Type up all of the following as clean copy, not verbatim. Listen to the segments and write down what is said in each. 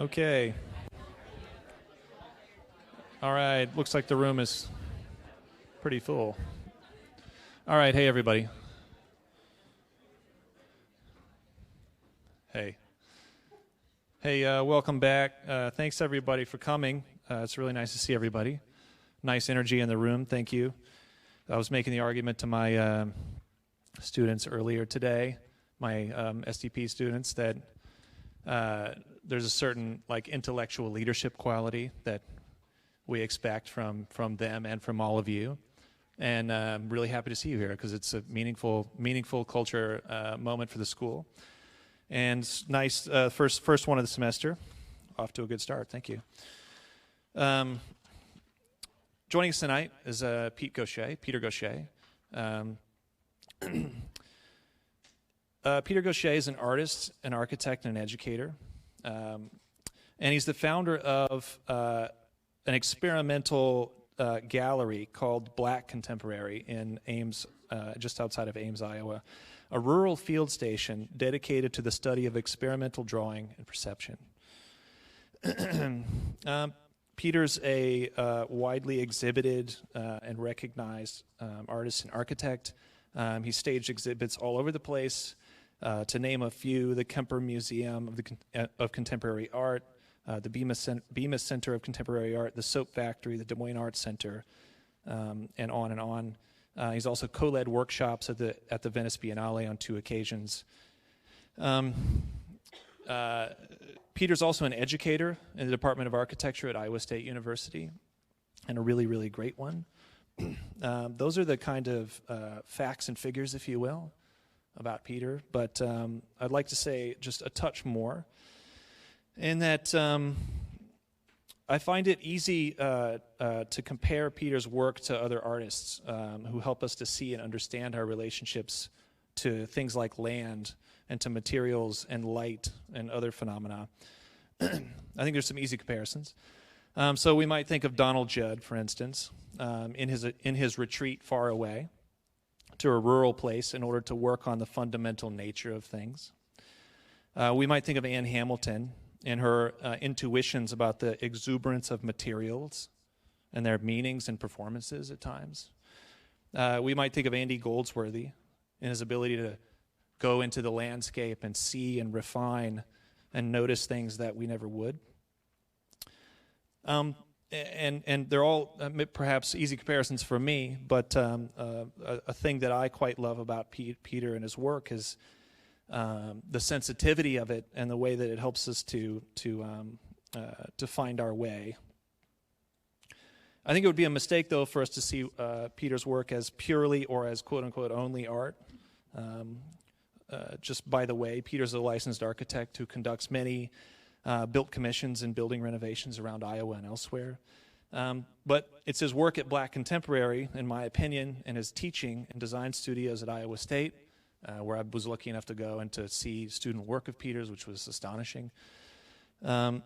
Okay. All right. Looks like the room is pretty full. All right. Hey, everybody. Hey. Hey, welcome back. Thanks, everybody, for coming. It's really nice to see everybody. Nice energy in the room. Thank you. I was making the argument to my students earlier today, my SDP students, that there's a certain intellectual leadership quality that we expect from them and from all of you. And I'm really happy to see you here because it's a meaningful culture moment for the school. And nice first one of the semester. Off to a good start. Thank you. Joining us tonight is Peter Goché. Peter Goché is an artist, an architect, and an educator. And he's the founder of an experimental gallery called Black Contemporary in Ames, just outside of Ames, Iowa, a rural field station dedicated to the study of experimental drawing and perception. Peter's a widely exhibited and recognized artist and architect. He staged exhibits all over the place. To name a few, the Kemper Museum of Contemporary Art, the Bemis Center of Contemporary Art, the Soap Factory, the Des Moines Art Center, and on and on. He's also co-led workshops at the Venice Biennale on 2 occasions. Peter's also an educator in the Department of Architecture at Iowa State University, and a really, really great one. Those are the kind of facts and figures, if you will, about Peter. But I'd like to say just a touch more, in that I find it easy to compare Peter's work to other artists who help us to see and understand our relationships to things like land and to materials and light and other phenomena. I think there's some easy comparisons. So we might think of Donald Judd, for instance, in his retreat far away to a rural place in order to work on the fundamental nature of things. We might think of Anne Hamilton in her intuitions about the exuberance of materials and their meanings and performances at times. We might think of Andy Goldsworthy in his ability to go into the landscape and see and refine and notice things that we never would. And they're all perhaps easy comparisons for me, but a thing that I quite love about Peter and his work is the sensitivity of it and the way that it helps us to find our way. I think it would be a mistake, though, for us to see Peter's work as purely or as quote-unquote only art. Just by the way, Peter's a licensed architect who conducts many built commissions and building renovations around Iowa and elsewhere. But it's his work at Black Contemporary, in my opinion, and his teaching in design studios at Iowa State, where I was lucky enough to go and to see student work of Peter's, which was astonishing. But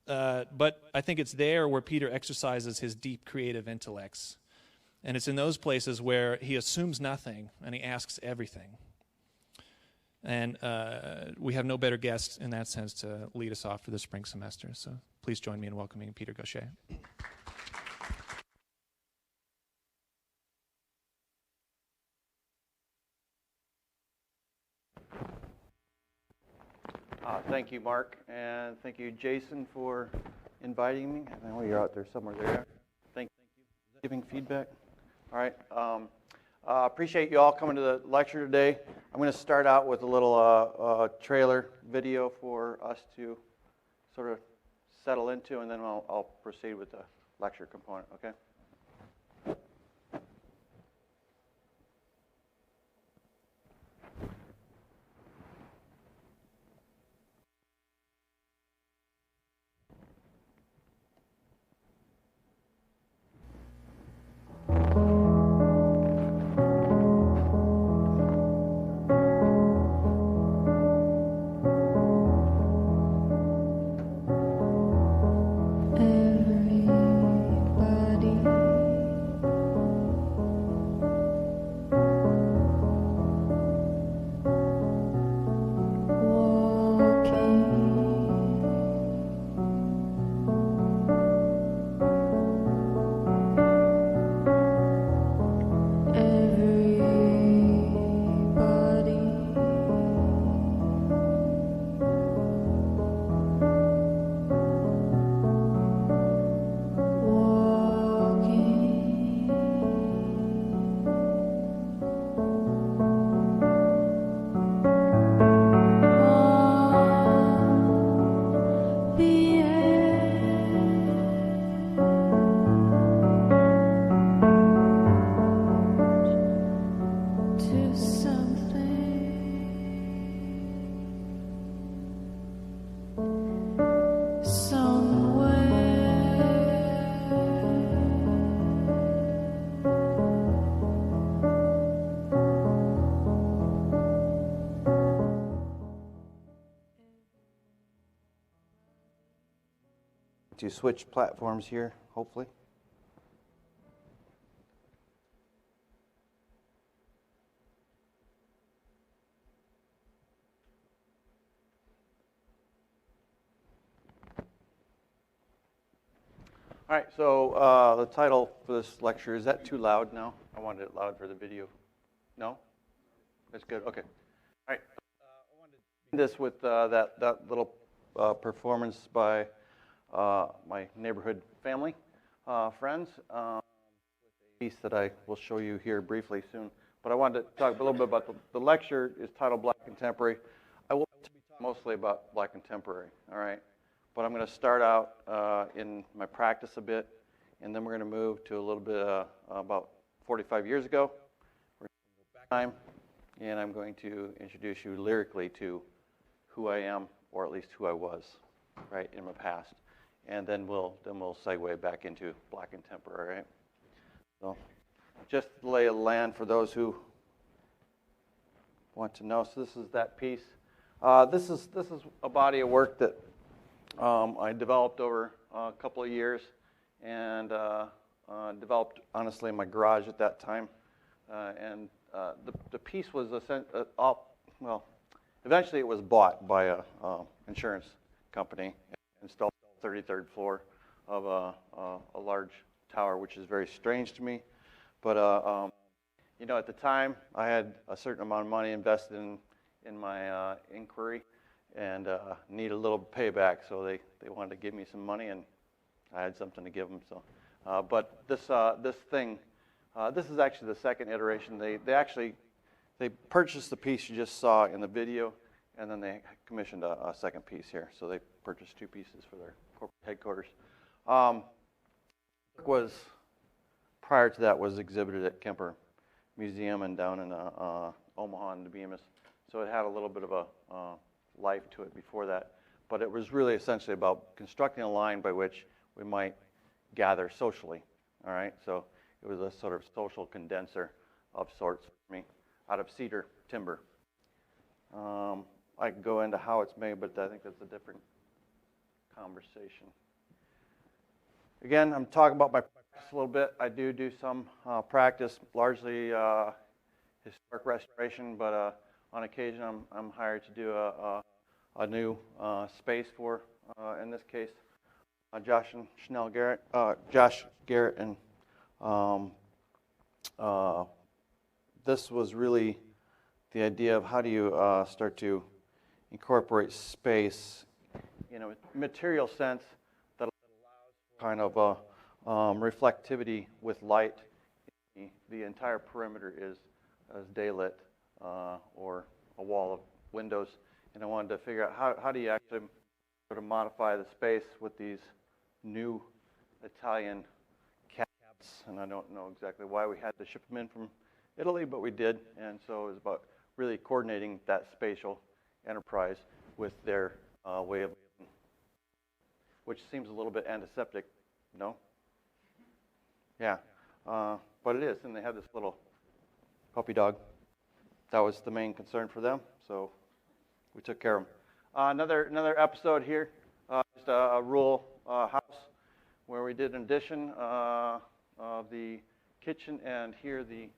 I think it's there where Peter exercises his deep creative intellects. And it's in those places where he assumes nothing and he asks everything. And we have no better guest in that sense to lead us off for the spring semester. So please join me in welcoming Peter Goché. Thank you, Mark, and thank you, Jason, for inviting me. I know you're out there somewhere there. Thank you. Giving feedback. All right. Appreciate you all coming to the lecture today. I'm going to start out with a little trailer video for us to sort of settle into, and then I'll proceed with the lecture component, okay? Everybody to switch platforms here, hopefully. All right, so the title for this lecture, is that too loud now? I wanted it loud for the video. No? That's good, okay. All right, I wanted to do this with that little performance by my neighborhood family, friends, a piece that I will show you here briefly soon. But I wanted to talk a little bit about the lecture is titled Black Contemporary. I will talk mostly about Black Contemporary, all right? But I'm going to start out in my practice a bit, and then we're going to move to a little bit about 45 years ago. We're going to go back time, and I'm going to introduce you lyrically to who I am, or at least who I was, right, in my past. And then we'll segue back into Black Contemporary, right? So just to lay a land for those who want to know. So this is that piece. This is a body of work that I developed over a couple of years, and developed honestly in my garage at that time. The piece was eventually it was bought by a insurance company and installed on the 33rd floor of a large tower, which is very strange to me. But you know, at the time I had a certain amount of money invested in my inquiry, and need a little payback, so they wanted to give me some money, and I had something to give them. So, but this thing, this is actually the second iteration. They purchased the piece you just saw in the video, and then they commissioned a second piece here. So they purchased two pieces for their corporate headquarters. Prior to that was exhibited at Kemper Museum and down in Omaha and the Bemis. So it had a little bit of a life to it before that, but it was really essentially about constructing a line by which we might gather socially, all right? So it was a sort of social condenser of sorts for me, out of cedar timber. I can go into how it's made, but I think that's a different conversation. Again, I'm talking about my practice a little bit. I do some practice, largely historic restoration, but on occasion, I'm hired to do a new space for, in this case, Josh Garrett, and this was really the idea of how do you start to incorporate space in a material sense that allows kind of reflectivity with light. The entire perimeter is daylit. Or a wall of windows, and I wanted to figure out how do you actually sort of modify the space with these new Italian cabinets, and I don't know exactly why we had to ship them in from Italy, but we did, and so it was about really coordinating that spatial enterprise with their way of living, which seems a little bit antiseptic, no? Yeah, but it is, and they have this little puppy dog. That was the main concern for them, so we took care of them. Another episode here, just a rural house where we did an addition of the kitchen and here the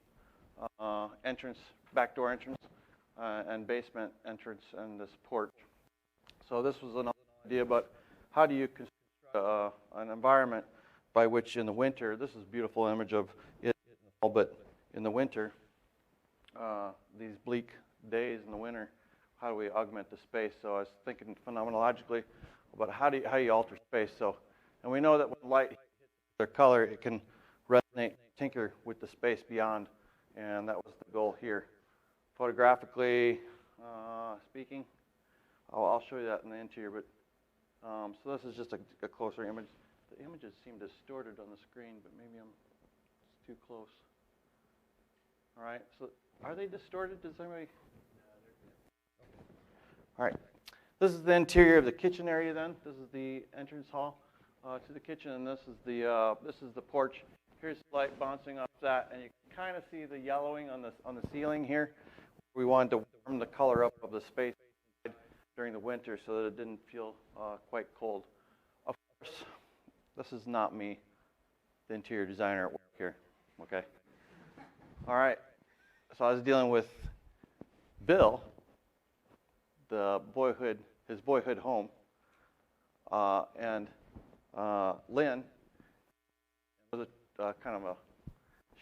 entrance, back door entrance, and basement entrance and this porch. So this was another idea about how do you construct an environment by which in the winter, this is a beautiful image of it, but in the winter, these bleak days in the winter, how do we augment the space? So I was thinking phenomenologically about how do you alter space. So, and we know that when light hits their color, it can resonate, tinker with the space beyond, and that was the goal here. Photographically speaking, I'll show you that in the interior, but so this is just a closer image. The images seem distorted on the screen, but maybe it's too close. All right, so are they distorted? Does anybody? All right, this is the interior of the kitchen area. Then this is the entrance hall to the kitchen, and this is the porch. Here's light bouncing off that, and you can kind of see the yellowing on the ceiling here. We wanted to warm the color up of the space during the winter so that it didn't feel quite cold. Of course, This is not me, the interior designer at work here, okay? All right, so I was dealing with Bill, his boyhood home, and Lynn was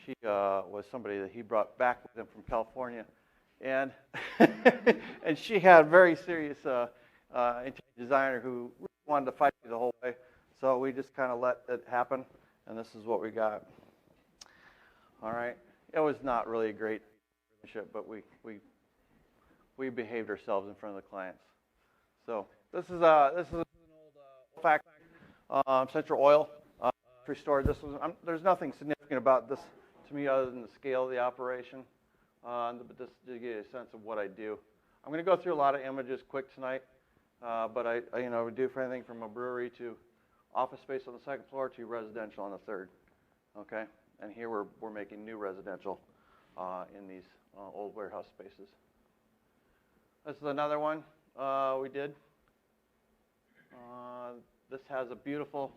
she was somebody that he brought back with him from California, and and she had a very serious interior designer who really wanted to fight me the whole way. So we just kind of let it happen, and this is what we got. All right, it was not really a great relationship, but we behaved ourselves in front of the clients. So this is an old factory, Central Oil restored. There's nothing significant about this to me other than the scale of the operation, but this to give you a sense of what I do. I'm going to go through a lot of images quick tonight, but I we do for anything from a brewery to office space on the second floor to residential on the third. Okay, and here we're making new residential in these old warehouse spaces. This is another one we did. This has a beautiful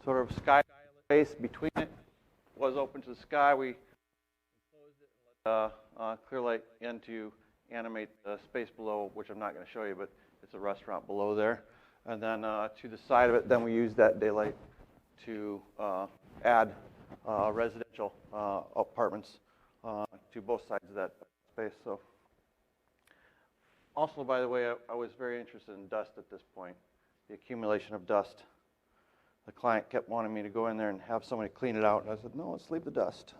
sort of sky space between it. Was open to the sky. We closed it and let clear light in to animate the space below, which I'm not going to show you, but it's a restaurant below there. And then to the side of it, then we use that daylight to add residential apartments to both sides of that space. So, also, by the way, I was very interested in dust at this point, the accumulation of dust. The client kept wanting me to go in there and have somebody clean it out, and I said, no, let's leave the dust.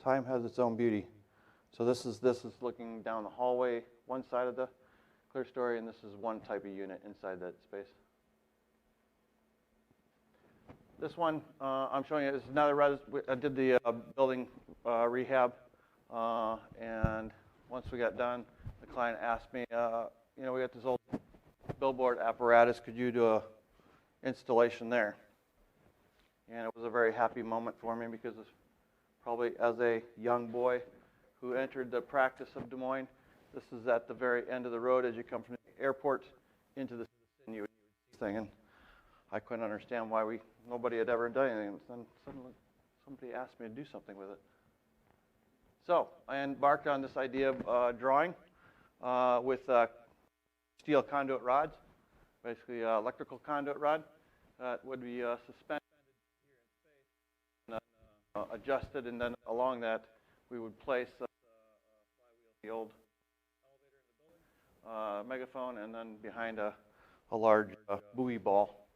Time has its own beauty. So this is looking down the hallway, one side of the clear story, and this is one type of unit inside that space. This one I'm showing you is another I did the building rehab, and once we got done, the client asked me, we got this old billboard apparatus, could you do a installation there? And it was a very happy moment for me because it's probably as a young boy who entered the practice of Des Moines, this is at the very end of the road as you come from the airport into the city, and you would see this thing, and I couldn't understand why nobody had ever done anything. And then suddenly somebody asked me to do something with it. So I embarked on this idea of drawing with steel conduit rods, basically electrical conduit rod that would be suspended here in space and then adjusted, and then along that we would place the old elevator in the building, megaphone, and then behind a large buoy ball.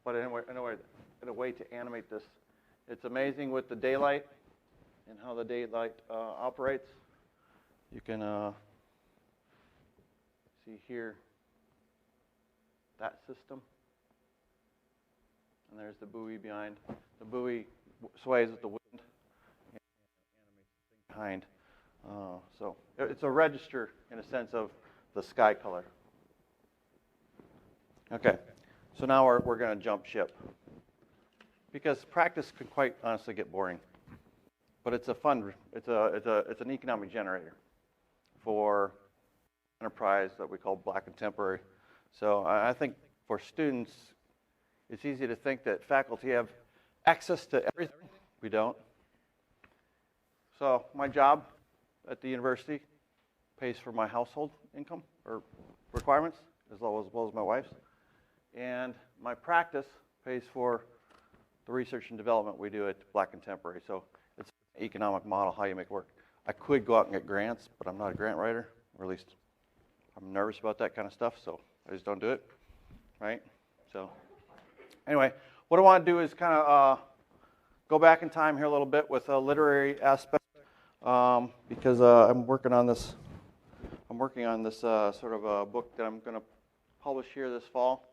But anyway, in a way to animate this, it's amazing with the daylight and how the daylight operates. You can see here that system, and there's the buoy behind. The buoy sways with the wind and animates the thing behind. So it's a register in a sense of the sky color. Okay, so now we're going to jump ship because practice can quite honestly get boring, but it's it's an economic generator for enterprise that we call black contemporary. So I think for students, it's easy to think that faculty have access to everything. We don't. So my job at the university pays for my household income or requirements, as well as my wife's. And my practice pays for the research and development we do at Black Contemporary. So it's an economic model, how you make it work. I could go out and get grants, but I'm not a grant writer, or at least I'm nervous about that kind of stuff, so I just don't do it, right? So anyway, what I want to do is kind of go back in time here a little bit with a literary aspect, because I'm working on this sort of a book that I'm going to publish here this fall.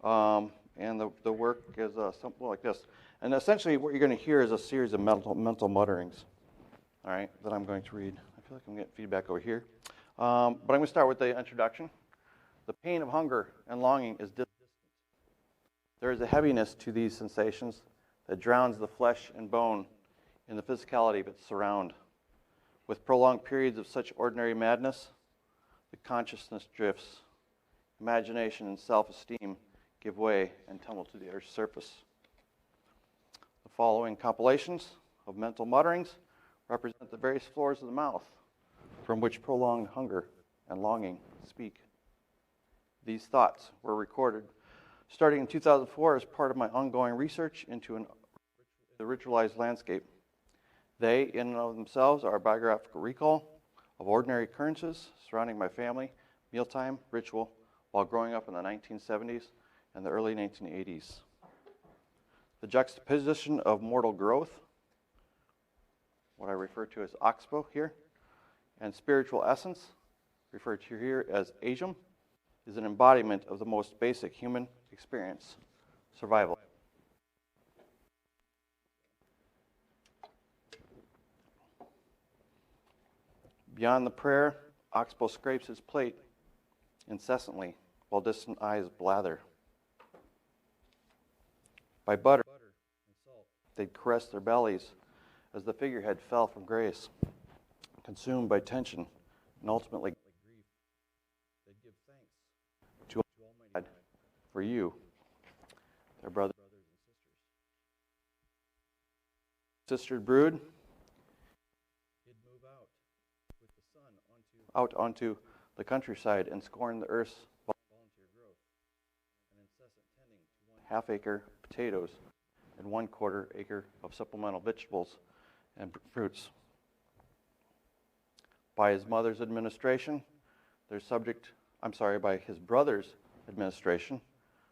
And the work is something like this. And essentially what you're going to hear is a series of mental mutterings, all right, that I'm going to read. I feel like I'm getting feedback over here. But I'm going to start with the introduction. The pain of hunger and longing is distant. There is a heaviness to these sensations that drowns the flesh and bone in the physicality of its surround. With prolonged periods of such ordinary madness, the consciousness drifts. Imagination and self-esteem give way and tumble to the earth's surface. The following compilations of mental mutterings represent the various floors of the mouth from which prolonged hunger and longing speak. These thoughts were recorded starting in 2004 as part of my ongoing research into the ritualized landscape. They, in and of themselves, are a biographical recall of ordinary occurrences surrounding my family, mealtime, ritual, while growing up in the 1970s and the early 1980s. The juxtaposition of mortal growth, what I refer to as oxbow here, and spiritual essence, referred to here as asium, is an embodiment of the most basic human experience, survival. Beyond the prayer, Oxbow scrapes his plate incessantly while distant eyes blather. By butter and salt, they'd caress their bellies as the figurehead fell from grace, consumed by tension and ultimately grief. They'd give thanks to Almighty God for you, their brothers and sisters. Sistered brood, he'd move out with the sun out onto the countryside and scorn the earth's volunteer growth, an incessant tending to 1/2 acre potatoes and 1/4 acre of supplemental vegetables and fruits. By his mother's administration, by his brother's administration,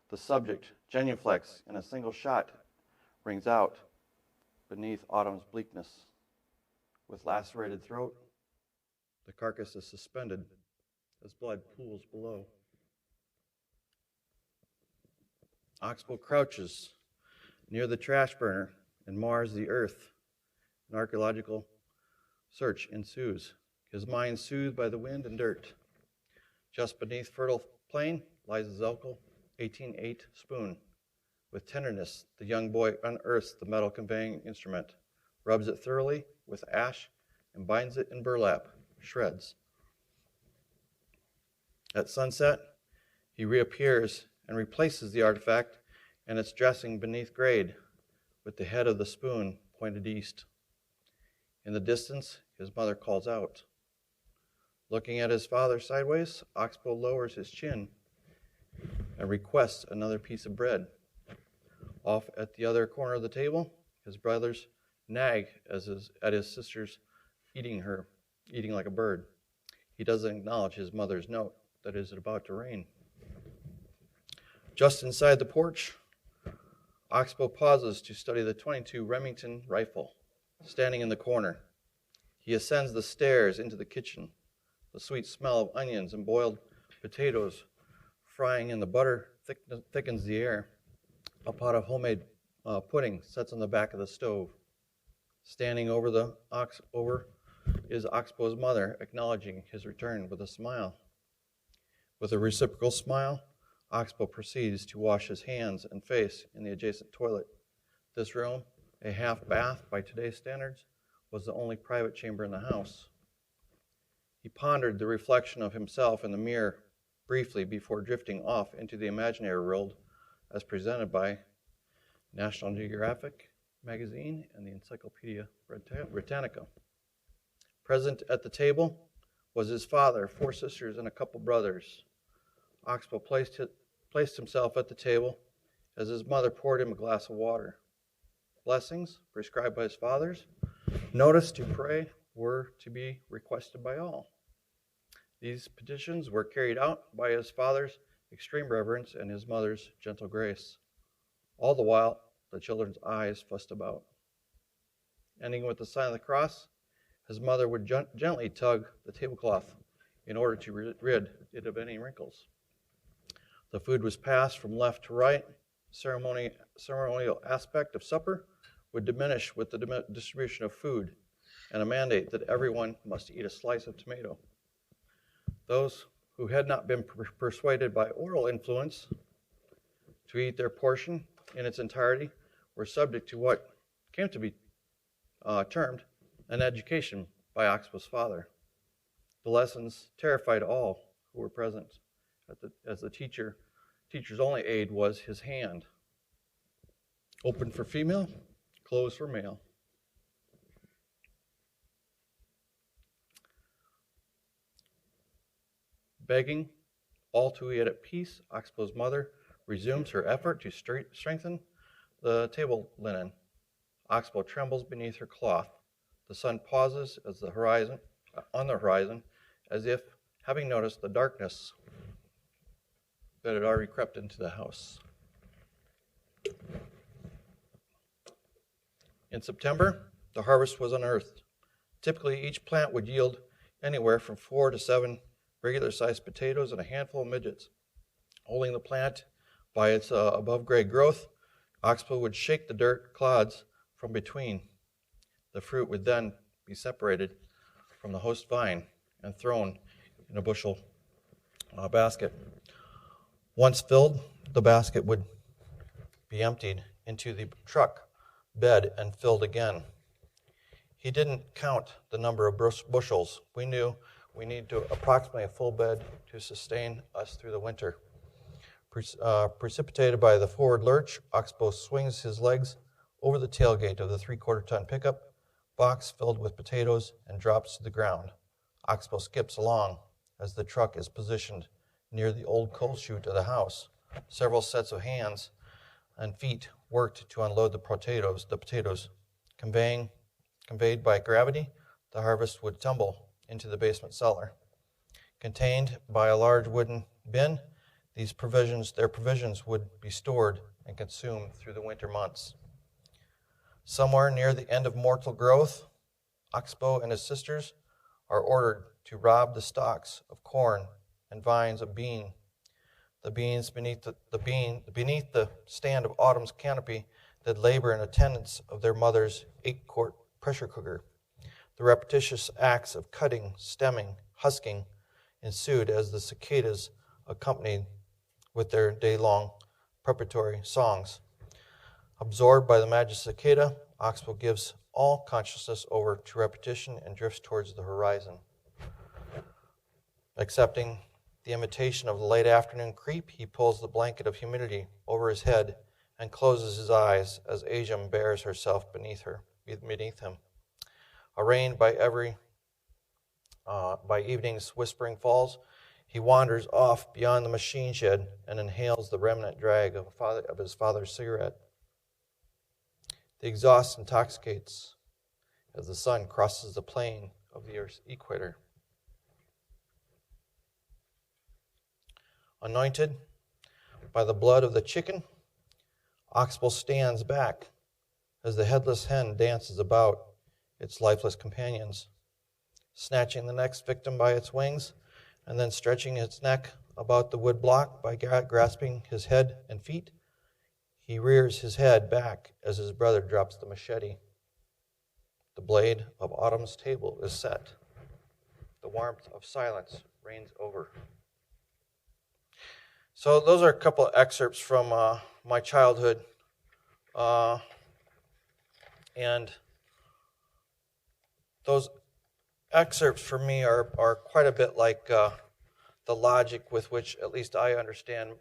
the subject, genuflex, in a single shot, rings out beneath autumn's bleakness. With lacerated throat, the carcass is suspended as blood pools below. Oxbow crouches near the trash burner and mars the earth. An archaeological search ensues, his mind soothed by the wind and dirt. Just beneath fertile plain lies a Zelkel 18-8 spoon. With tenderness, the young boy unearths the metal conveying instrument, rubs it thoroughly with ash, and binds it in burlap, shreds. At sunset, he reappears and replaces the artifact and its dressing beneath grade, with the head of the spoon pointed east. In the distance, his mother calls out. Looking at his father sideways, Oxbow lowers his chin and requests another piece of bread. Off at the other corner of the table, his brothers nag at his sister's eating like a bird. He doesn't acknowledge his mother's note that it is about to rain. Just inside the porch, Oxbow pauses to study the .22 Remington rifle, standing in the corner. He ascends the stairs into the kitchen. The sweet smell of onions and boiled potatoes frying in the butter thickens the air. A pot of homemade pudding sets on the back of the stove. Standing over is Oxbow's mother, acknowledging his return with a smile. With a reciprocal smile, Oxbow proceeds to wash his hands and face in the adjacent toilet. This room, a half bath by today's standards, was the only private chamber in the house. He pondered the reflection of himself in the mirror briefly before drifting off into the imaginary world as presented by National Geographic magazine and the Encyclopedia Britannica. Present at the table was his father, 4 sisters, and a couple brothers. Oxbow placed himself at the table as his mother poured him a glass of water. Blessings, prescribed by his fathers, notice to pray, were to be requested by all. These petitions were carried out by his father's extreme reverence and his mother's gentle grace. All the while, the children's eyes fussed about. Ending with the sign of the cross, his mother would gently tug the tablecloth in order to rid it of any wrinkles. The food was passed from left to right. Ceremonial aspect of supper would diminish with the distribution of food and a mandate that everyone must eat a slice of tomato. Those who had not been persuaded by oral influence to eat their portion in its entirety were subject to what came to be termed an education by Oxbow's father. The lessons terrified all who were present, as the teacher teacher's only aid was his hand. Open for female, closed for male. Begging, all too yet at peace, Oxbow's mother resumes her effort to strengthen the table linen. Oxbow trembles beneath her cloth. The sun pauses on the horizon, as if having noticed the darkness that had already crept into the house. In September, the harvest was unearthed. Typically, each plant would yield anywhere from 4 to 7 regular-sized potatoes and a handful of midgets. Holding the plant by its above-grade growth, Oxbow would shake the dirt clods from between. The fruit would then be separated from the host vine and thrown in a bushel basket. Once filled, the basket would be emptied into the truck bed and filled again. He didn't count the number of bushels. We knew we need to approximately a full bed to sustain us through the winter. Precipitated by the forward lurch, Oxbow swings his legs over the tailgate of the 3/4-ton pickup box filled with potatoes and drops to the ground. Oxbow skips along as the truck is positioned near the old coal chute of the house. Several sets of hands and feet worked to unload the potatoes. Conveyed by gravity, the harvest would tumble into the basement cellar. Contained by a large wooden bin, their provisions would be stored and consumed through the winter months. Somewhere near the end of mortal growth, Oxbow and his sisters are ordered to rob the stalks of corn and vines of bean. The beans beneath the stand of autumn's canopy that labor in attendance of their mother's 8-quart pressure cooker. The repetitious acts of cutting, stemming, husking ensued as the cicadas accompanied with their day-long preparatory songs. Absorbed by the magic cicada, Oxbow gives all consciousness over to repetition and drifts towards the horizon. Accepting the invitation of the late afternoon creep, he pulls the blanket of humidity over his head and closes his eyes as Asia bears herself beneath him. Arraigned by evening's whispering falls, he wanders off beyond the machine shed and inhales the remnant drag of his father's cigarette. The exhaust intoxicates as the sun crosses the plane of the Earth's equator. Anointed by the blood of the chicken, Oxbow stands back as the headless hen dances about its lifeless companions, snatching the next victim by its wings and then stretching its neck about the wood block by grasping his head and feet. He rears his head back as his brother drops the machete. The blade of autumn's table is set. The warmth of silence reigns over. So those are a couple of excerpts from my childhood. And those excerpts for me are quite a bit like the logic with which at least I understand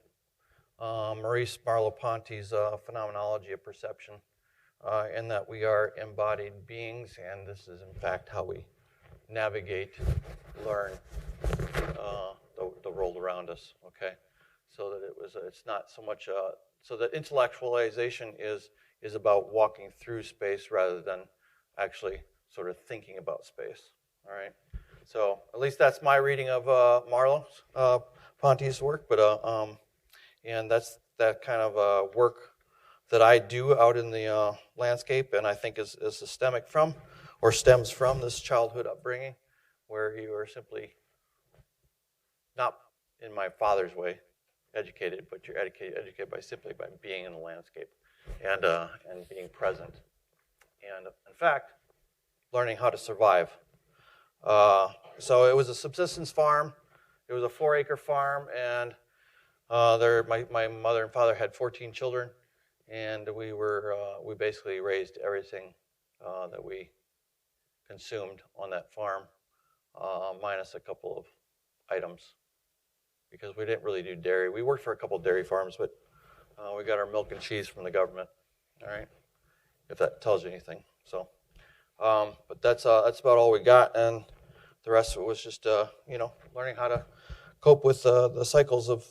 Maurice Merleau-Ponty's phenomenology of perception, in that we are embodied beings, and this is in fact how we navigate, learn the world around us. Okay, so that it's not so much so that intellectualization is about walking through space rather than actually sort of thinking about space. All right, so at least that's my reading of Merleau-Ponty's work, but and that's that kind of work that I do out in the landscape, and I think is systemic from, or stems from, this childhood upbringing, where you are simply not, in my father's way, educated, but you're educated by being in the landscape and being present, and in fact, learning how to survive. So it was a subsistence farm. It was a 4-acre farm, and my mother and father had 14 children, and we basically raised everything that we consumed on that farm, minus a couple of items because we didn't really do dairy. We worked for a couple dairy farms, but we got our milk and cheese from the government. All right, if that tells you anything. So, but that's about all we got, and the rest of it was just learning how to cope with the cycles of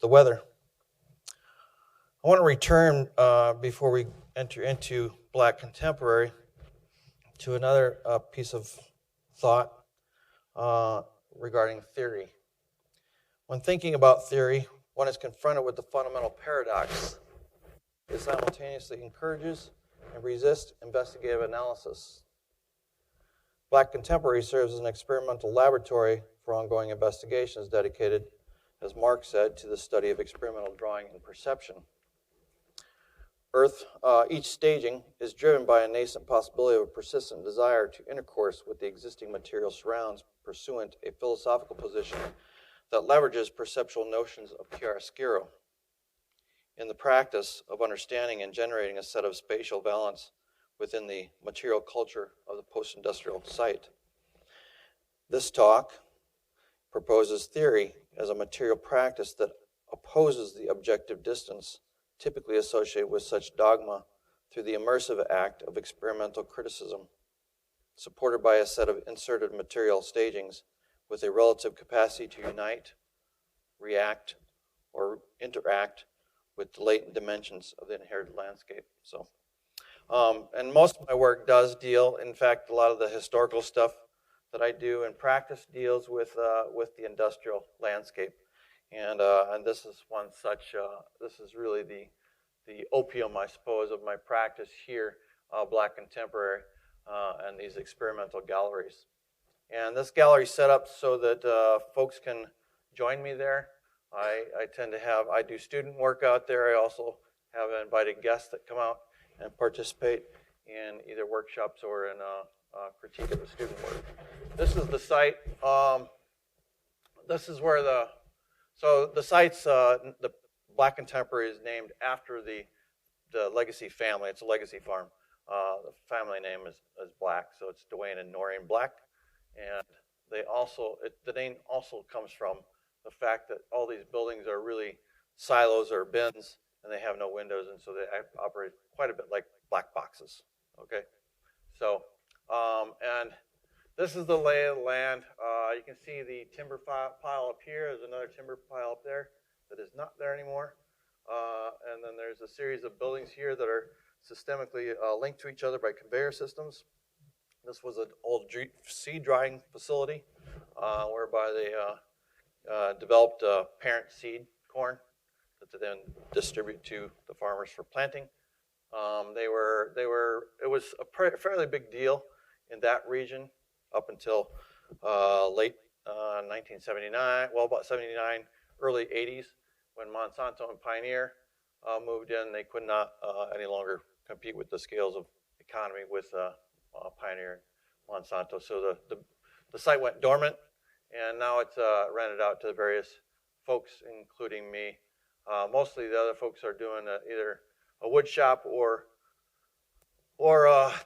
the weather. I want to return before we enter into Black Contemporary to another piece of thought regarding theory. When thinking about theory, one is confronted with the fundamental paradox. It simultaneously encourages and resists investigative analysis. Black Contemporary serves as an experimental laboratory for ongoing investigations dedicated, as Mark said, to the study of experimental drawing and perception. Each staging is driven by a nascent possibility of a persistent desire to intercourse with the existing material surrounds pursuant a philosophical position that leverages perceptual notions of chiaroscuro in the practice of understanding and generating a set of spatial balance within the material culture of the post-industrial site. This talk proposes theory as a material practice that opposes the objective distance typically associated with such dogma through the immersive act of experimental criticism, supported by a set of inserted material stagings with a relative capacity to unite, react, or interact with the latent dimensions of the inherited landscape. So, and most of my work does deal, in fact, a lot of the historical stuff that I do in practice deals with the industrial landscape. And this is one such, this is really the opium, I suppose, of my practice here, Black Contemporary, and these experimental galleries. And this gallery is set up so that folks can join me there. I do student work out there. I also have invited guests that come out and participate in either workshops or in critique of the student work. This is the site. This is where the site's, the Black Contemporary is named after the legacy family. It's a legacy farm. The family name is Black, so it's Dwayne and Noreen Black. And the name also comes from the fact that all these buildings are really silos or bins, and they have no windows, and so they operate quite a bit like black boxes. Okay, so and this is the lay of the land. You can see the timber pile up here. There's another timber pile up there that is not there anymore. And then there's a series of buildings here that are systemically linked to each other by conveyor systems. This was an old seed drying facility whereby they developed parent seed corn that they then distribute to the farmers for planting. It was a fairly big deal in that region up until late 1979, well, about 79, early 80s, when Monsanto and Pioneer moved in. They could not any longer compete with the scales of economy with Pioneer and Monsanto. So the site went dormant, and now it's rented out to various folks, including me. Mostly the other folks are doing either a wood shop or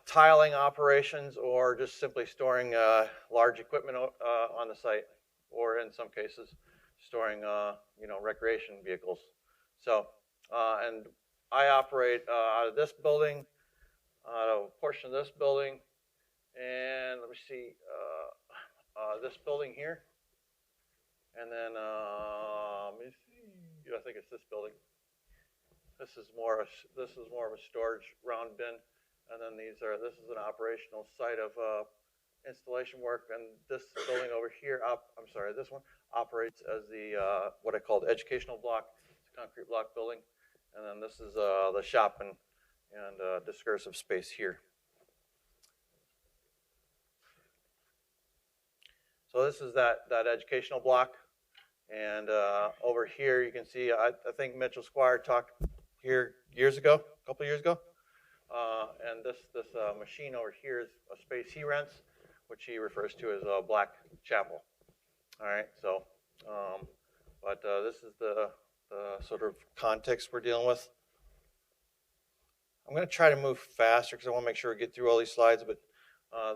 tiling operations, or just simply storing large equipment on the site, or in some cases storing recreation vehicles. So and I operate out of this building, out of a portion of this building, and let me see, this building here, and then let me see, I think it's this building. This is more of a storage round bin, and then this is an operational site of installation work, and this building over here, this one operates as the what I call the educational block. It's a concrete block building, and then this is the shop and discursive space here. So this is that educational block, and over here you can see, I think Mitchell Squire talked here a couple years ago, and this machine over here is a space he rents, which he refers to as a Black Chapel. All right, so but this is the sort of context we're dealing with. I'm going to try to move faster because I want to make sure we get through all these slides, but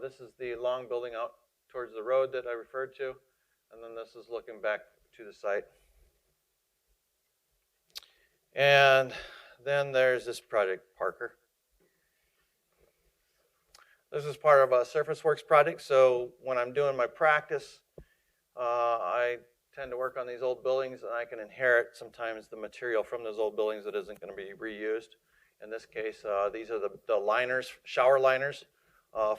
this is the long building out towards the road that I referred to, and then this is looking back to the site. And then there's this project, Parker. This is part of a Surface Works project, so when I'm doing my practice, I tend to work on these old buildings, and I can inherit sometimes the material from those old buildings that isn't going to be reused. In this case, these are the liners, shower liners,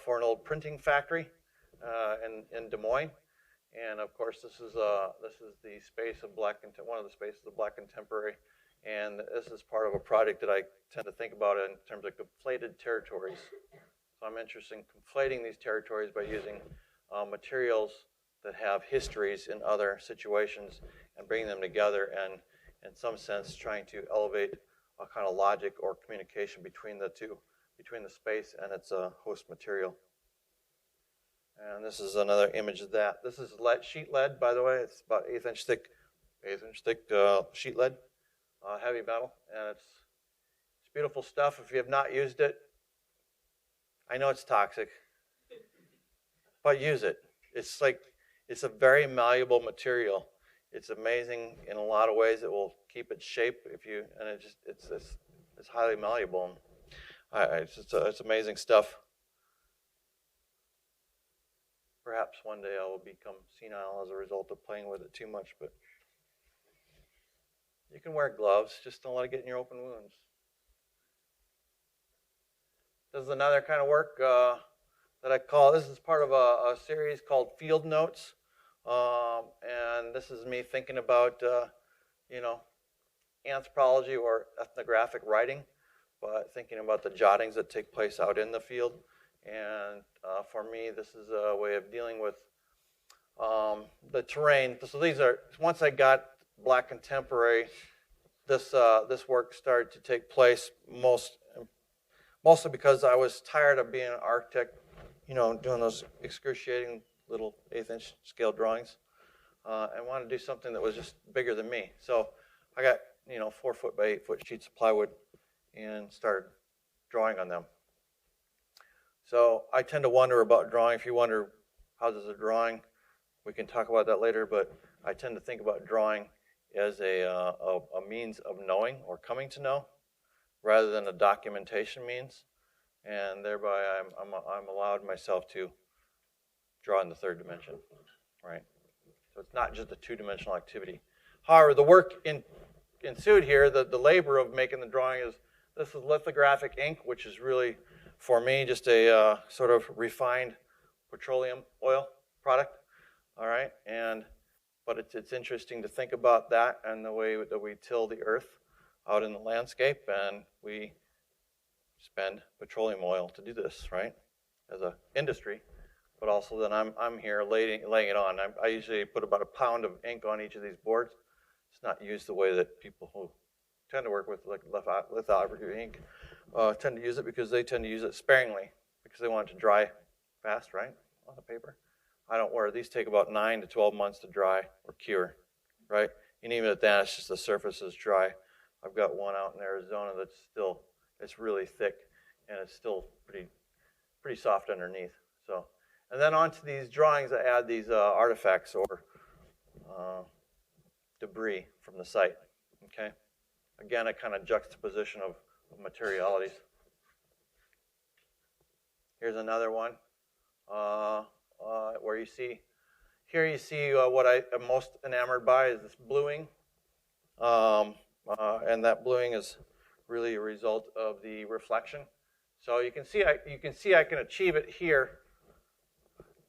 for an old printing factory in Des Moines. And of course, this is the space of one of the spaces of Black Contemporary. And this is part of a project that I tend to think about in terms of conflated territories. So I'm interested in conflating these territories by using materials that have histories in other situations and bringing them together and, in some sense, trying to elevate a kind of logic or communication between the two, between the space and its host material. And this is another image of that. This is sheet lead, by the way. It's about eighth inch thick sheet lead, heavy metal, and it's beautiful stuff. If you have not used it, I know it's toxic, but use it. It's a very malleable material. It's amazing in a lot of ways. It will keep its shape it's highly malleable. It's amazing stuff. Perhaps one day I will become senile as a result of playing with it too much, but you can wear gloves, just don't let it get in your open wounds. This is another kind of work that I call, this is part of a series called Field Notes. And this is me thinking about, anthropology or ethnographic writing, but thinking about the jottings that take place out in the field. And for me, this is a way of dealing with the terrain. So these are, once I got Black Contemporary, this work started to take place mostly because I was tired of being an architect, doing those excruciating little eighth-inch scale drawings, and wanted to do something that was just bigger than me. So I got 4 foot by 8 foot sheets of plywood and started drawing on them. So I tend to wonder about drawing. If you wonder how does a drawing, we can talk about that later, but I tend to think about drawing as a means of knowing or coming to know, rather than a documentation means, and thereby I'm allowed myself to draw in the third dimension, right? So it's not just a two-dimensional activity. However, the work ensued here, the labor of making the drawing this is lithographic ink, which is really, for me, just a sort of refined petroleum oil product, all right? But it's interesting to think about that and the way that we till the earth out in the landscape, and we spend petroleum oil to do this, right, as an industry. But also then I'm here laying it on. I usually put about a pound of ink on each of these boards. It's not used the way that people who tend to work with like lithography ink tend to use it, because they tend to use it sparingly because they want it to dry fast, right, on the paper. I don't worry. These take about 9 to 12 months to dry or cure, right? And even at that, it's just the surface is dry. I've got one out in Arizona that's still, it's really thick, and it's still pretty soft underneath. So, and then onto these drawings, I add these artifacts or debris from the site. Okay, again, a kind of juxtaposition of materialities. Here's another one where you see what I am most enamored by is this bluing. And that bluing is really a result of the reflection. So you can see I can achieve it here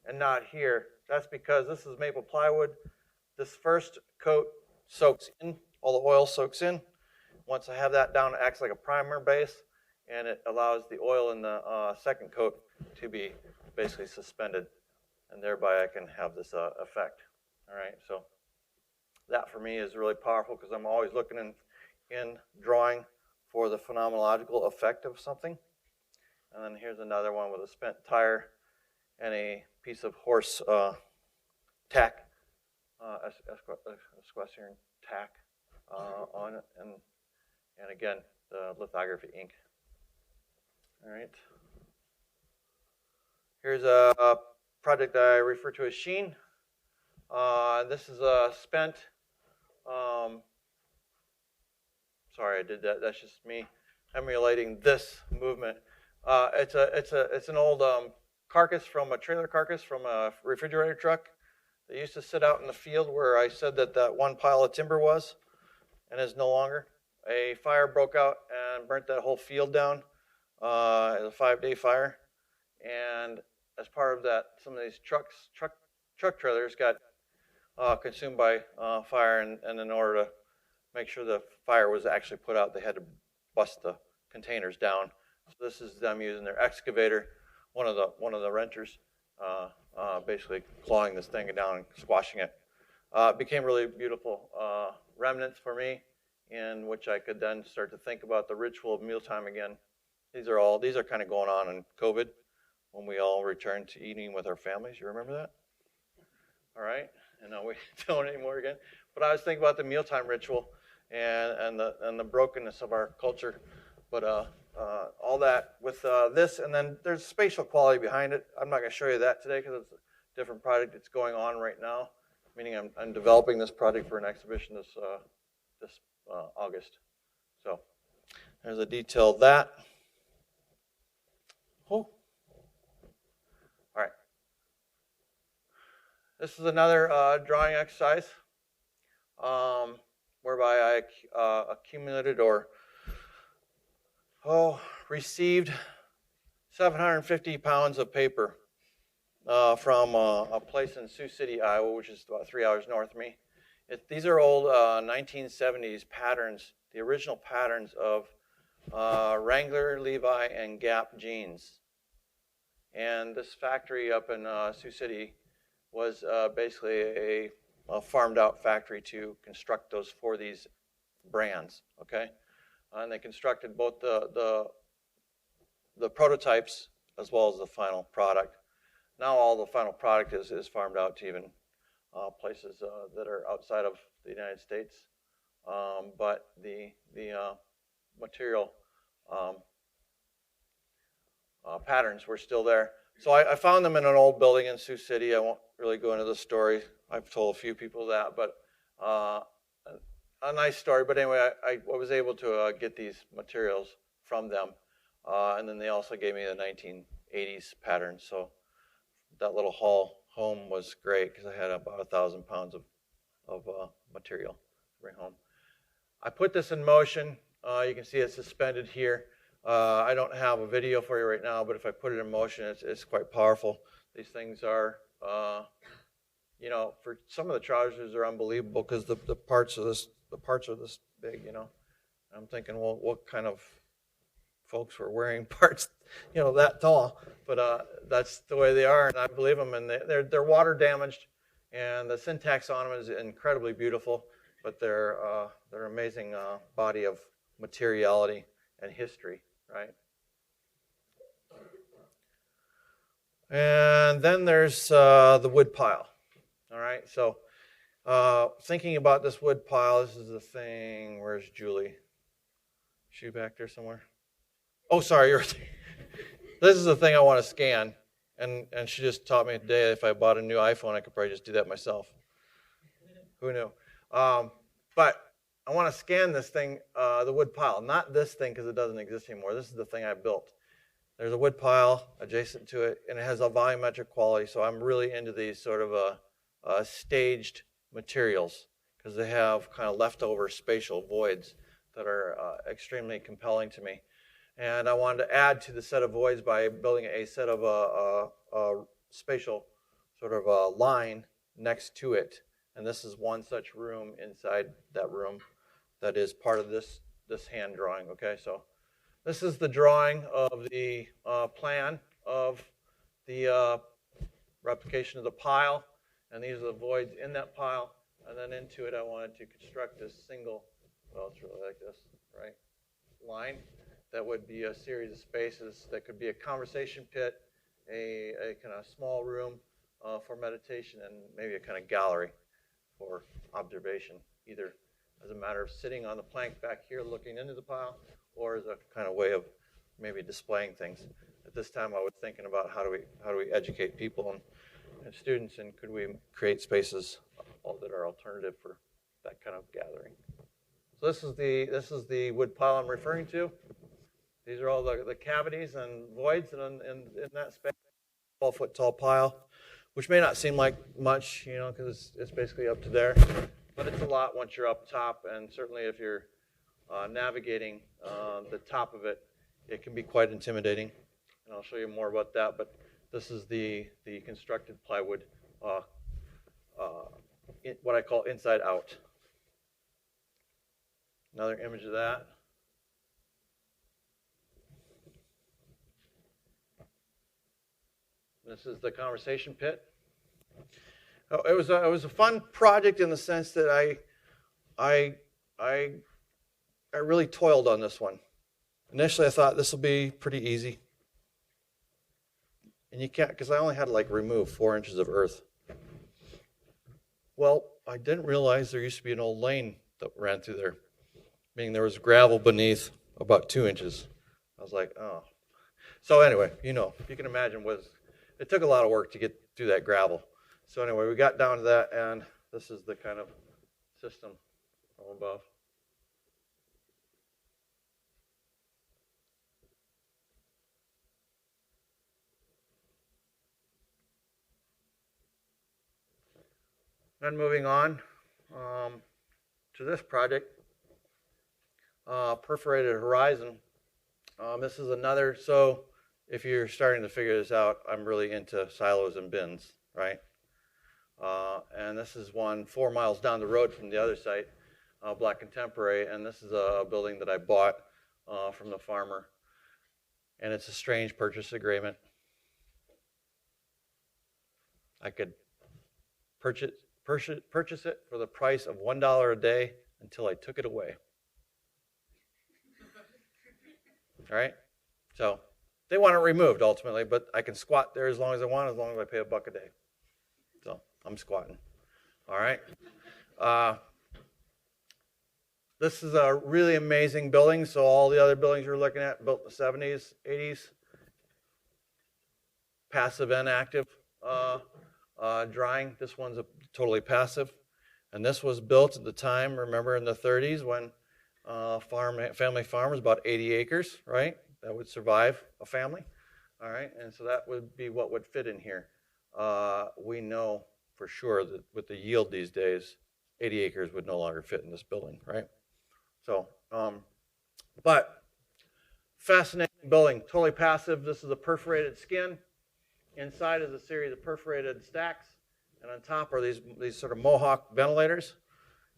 and not here. That's because this is maple plywood. This first coat soaks in, all the oil soaks in. Once I have that down, it acts like a primer base, and it allows the oil in the second coat to be basically suspended, and thereby I can have this effect. All right, so that for me is really powerful because I'm always looking in drawing for the phenomenological effect of something. And then here's another one with a spent tire and a piece of horse tack, Esquacien tack on it, and again, the lithography ink. All right. Here's a project that I refer to as Sheen. This is a spent Sorry, I did that. That's just me emulating this movement. It's an old carcass from a trailer carcass from a refrigerator truck. They used to sit out in the field where I said that one pile of timber was, and is no longer. A fire broke out and burnt that whole field down. It was a 5-day fire, and as part of that, some of these truck trailers got consumed by fire, and in order to make sure the fire was actually put out, they had to bust the containers down. So this is them using their excavator, one of the renters, basically clawing this thing down and squashing it. It became really beautiful remnants for me, in which I could then start to think about the ritual of mealtime again. These are kind of going on in COVID, when we all returned to eating with our families. You remember that? All right, and now we don't anymore again. But I was thinking about the mealtime ritual and the brokenness of our culture. But all that with this, and then there's spatial quality behind it. I'm not going to show you that today because it's a different project that's going on right now. Meaning I'm developing this project for an exhibition this August. So there's a detail of that. Oh. All right. This is another drawing exercise whereby I accumulated or received 750 pounds of paper from a place in Sioux City, Iowa, which is about 3 hours north of me. These are old 1970s patterns, the original patterns of Wrangler, Levi, and Gap jeans. And this factory up in Sioux City was basically a farmed out factory to construct those for these brands, okay? And they constructed both the prototypes as well as the final product. Now all the final product is farmed out to even places that are outside of the United States, but the material patterns were still there. So I found them in an old building in Sioux City. I won't really go into the story. I've told a few people that, but a nice story. But anyway, I was able to get these materials from them, and then they also gave me the 1980s pattern. So that little haul home was great because I had about 1,000 pounds of material to bring home. I put this in motion. You can see it's suspended here. I don't have a video for you right now, but if I put it in motion, it's quite powerful. These things are, for some of the trousers are unbelievable because the parts are this big, I'm thinking, well, what kind of folks were wearing parts, that tall? But that's the way they are, and I believe them. And they're water damaged, and the syntax on them is incredibly beautiful. But they're an amazing body of materiality and history, right? And then there's the wood pile. All right, so thinking about this wood pile, this is the thing. Where's Julie? Is she back there somewhere? Oh, sorry, this is the thing I want to scan, and she just taught me today if I bought a new iPhone, I could probably just do that myself. Who knew? But I want to scan this thing, the wood pile, not this thing because it doesn't exist anymore. This is the thing I built. There's a wood pile adjacent to it, and it has a volumetric quality, so I'm really into these sort of staged materials because they have kind of leftover spatial voids that are extremely compelling to me. And I wanted to add to the set of voids by building a set of a spatial sort of a line next to it. And this is one such room inside that room that is part of this hand drawing. Okay, so this is the drawing of the plan of the replication of the pile. And these are the voids in that pile. And then into it, I wanted to construct this single, well, it's really like this, right, line. That would be a series of spaces that could be a conversation pit, a kind of small room for meditation, and maybe a kind of gallery for observation, either as a matter of sitting on the plank back here looking into the pile, or as a kind of way of maybe displaying things. At this time, I was thinking about how do we educate people and students, and could we create spaces that are alternative for that kind of gathering. So this is the wood pile I'm referring to. These are all the cavities and voids in that space. 12-foot tall pile, which may not seem like much, you know, because it's basically up to there, but it's a lot once you're up top, and certainly if you're navigating the top of it, it can be quite intimidating, and I'll show you more about that. But this is the constructed plywood, what I call inside out. Another image of that. This is the conversation pit. Oh, it was a fun project in the sense that I really toiled on this one. Initially, I thought this will be pretty easy, and you can't, because I only had to like remove 4 inches of earth. Well, I didn't realize there used to be an old lane that ran through there, meaning there was gravel beneath about 2 inches. I was like, oh. So anyway, you know, you can imagine it took a lot of work to get through that gravel. So anyway, we got down to that, and this is the kind of system from above. Then moving on to this project, perforated horizon. This is another, so if you're starting to figure this out, I'm really into silos and bins, right? And this is one 4 miles down the road from the other site, Black Contemporary, and this is a building that I bought from the farmer, and it's a strange purchase agreement. I could purchase it for the price of $1 a day until I took it away. All right? So they want it removed ultimately, but I can squat there as long as I want, as long as I pay $1 a day. So I'm squatting. All right? This is a really amazing building. So all the other buildings you're looking at, built in the 70s, 80s, passive and active drying. This one's totally passive. And this was built at the time, remember, in the 30s when family farm was about 80 acres, right? That would survive a family. All right, and so that would be what would fit in here. We know for sure that with the yield these days, 80 acres would no longer fit in this building, right? So, but fascinating building, totally passive. This is a perforated skin. Inside is a series of perforated stacks, and on top are these sort of Mohawk ventilators,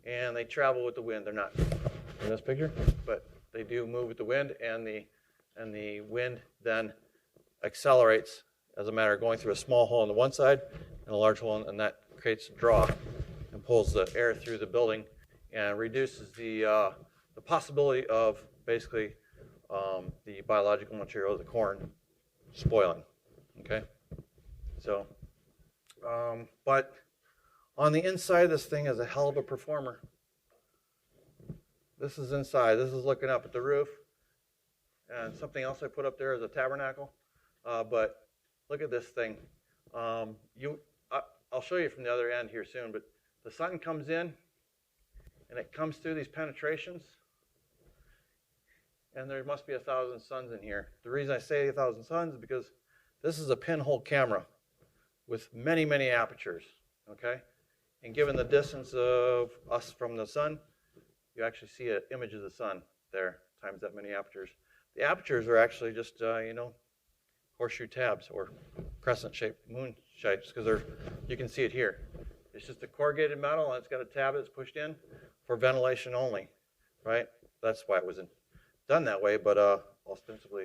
and they travel with the wind. They're not in this picture, but they do move with the wind, and the wind then accelerates as a matter of going through a small hole on the one side and a large hole, and that creates a draw and pulls the air through the building and reduces the possibility of basically the biological material of the corn spoiling. Okay, so but on the inside of this thing is a hell of a performer. This is inside. This is looking up at the roof. And something else I put up there is a tabernacle. But look at this thing. I'll show you from the other end here soon, but the sun comes in, and it comes through these penetrations, and there must be 1,000 suns in here. The reason I say 1,000 suns is because this is a pinhole camera with many, many apertures, okay? And given the distance of us from the sun, you actually see an image of the sun there times that many apertures. The apertures are actually just, horseshoe tabs or crescent-shaped moon shapes, because you can see it here. It's just a corrugated metal, and it's got a tab that's pushed in for ventilation only, right? That's why it was done that way, but ostensibly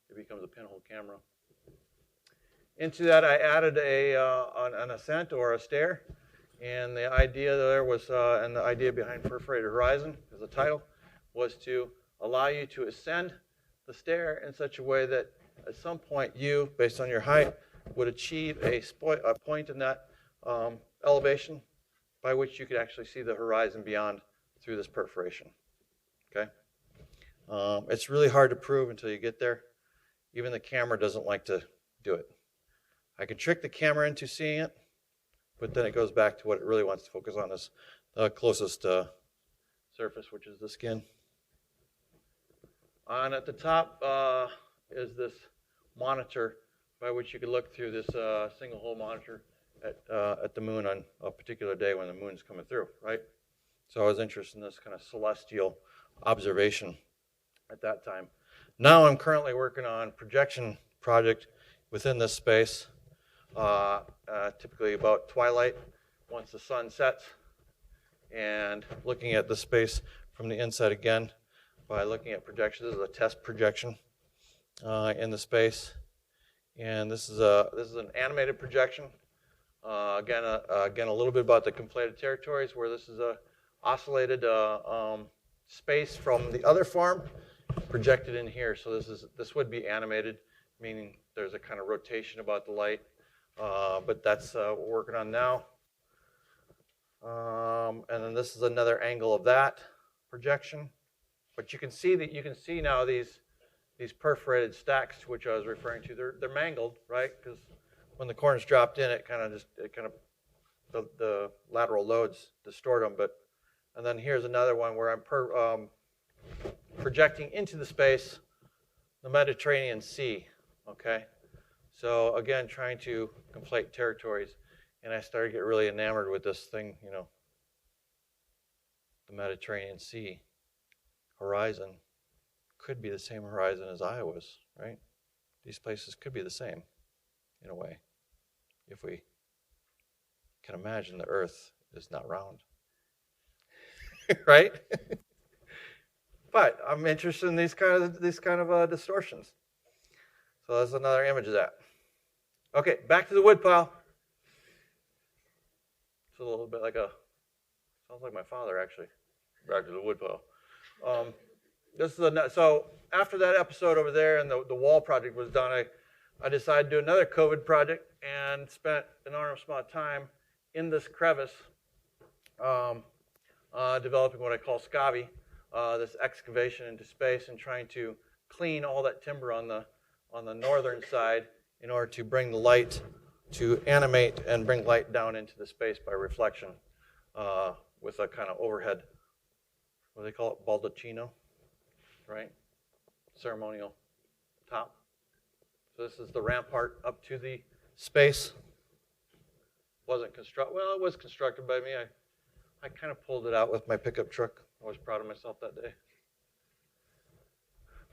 it becomes a pinhole camera. Into that, I added an ascent or a stair, and the idea there was, and the idea behind Perforated Horizon, as the title, was to allow you to ascend the stair in such a way that at some point you, based on your height, would achieve a point in that elevation by which you could actually see the horizon beyond through this perforation. Okay? It's really hard to prove until you get there. Even the camera doesn't like to do it. I can trick the camera into seeing it, but then it goes back to what it really wants to focus on, is the closest surface, which is the skin. And at the top is this monitor by which you could look through this single hole monitor at the moon on a particular day when the moon's coming through, right? So I was interested in this kind of celestial observation at that time. Now I'm currently working on projection project within this space, typically about twilight, once the sun sets, and looking at the space from the inside again by looking at projection. This is a test projection in the space, and this is an animated projection. Again, a little bit about the conflated territories, where this is a oscillated space from the other farm projected in here. So this would be animated, meaning there's a kind of rotation about the light, but that's what we're working on now. And then this is another angle of that projection. But you can see now these perforated stacks to which I was referring to. They're mangled, right? Because when the corn's dropped in, the lateral loads distort them. And then here's another one where I'm projecting into the space the Mediterranean Sea. Okay, so again, trying to conflate territories, and I started to get really enamored with this thing, the Mediterranean Sea horizon could be the same horizon as Iowa's, right? These places could be the same, in a way, if we can imagine the Earth is not round, right? But I'm interested in these kind of distortions. So that's another image of that. Okay, back to the woodpile. It's a little bit sounds like my father, actually. Back to the woodpile. So after that episode over there and the wall project was done, I decided to do another COVID project and spent an enormous amount of time in this crevice developing what I call scavi, this excavation into space, and trying to clean all that timber on the northern side in order to bring the light, to animate and bring light down into the space by reflection with a kind of overhead, what do they call it, baldacchino, right? Ceremonial top. So this is the rampart up to the space. Wasn't constructed, well, it was constructed by me. I kind of pulled it out with my pickup truck. I was proud of myself that day.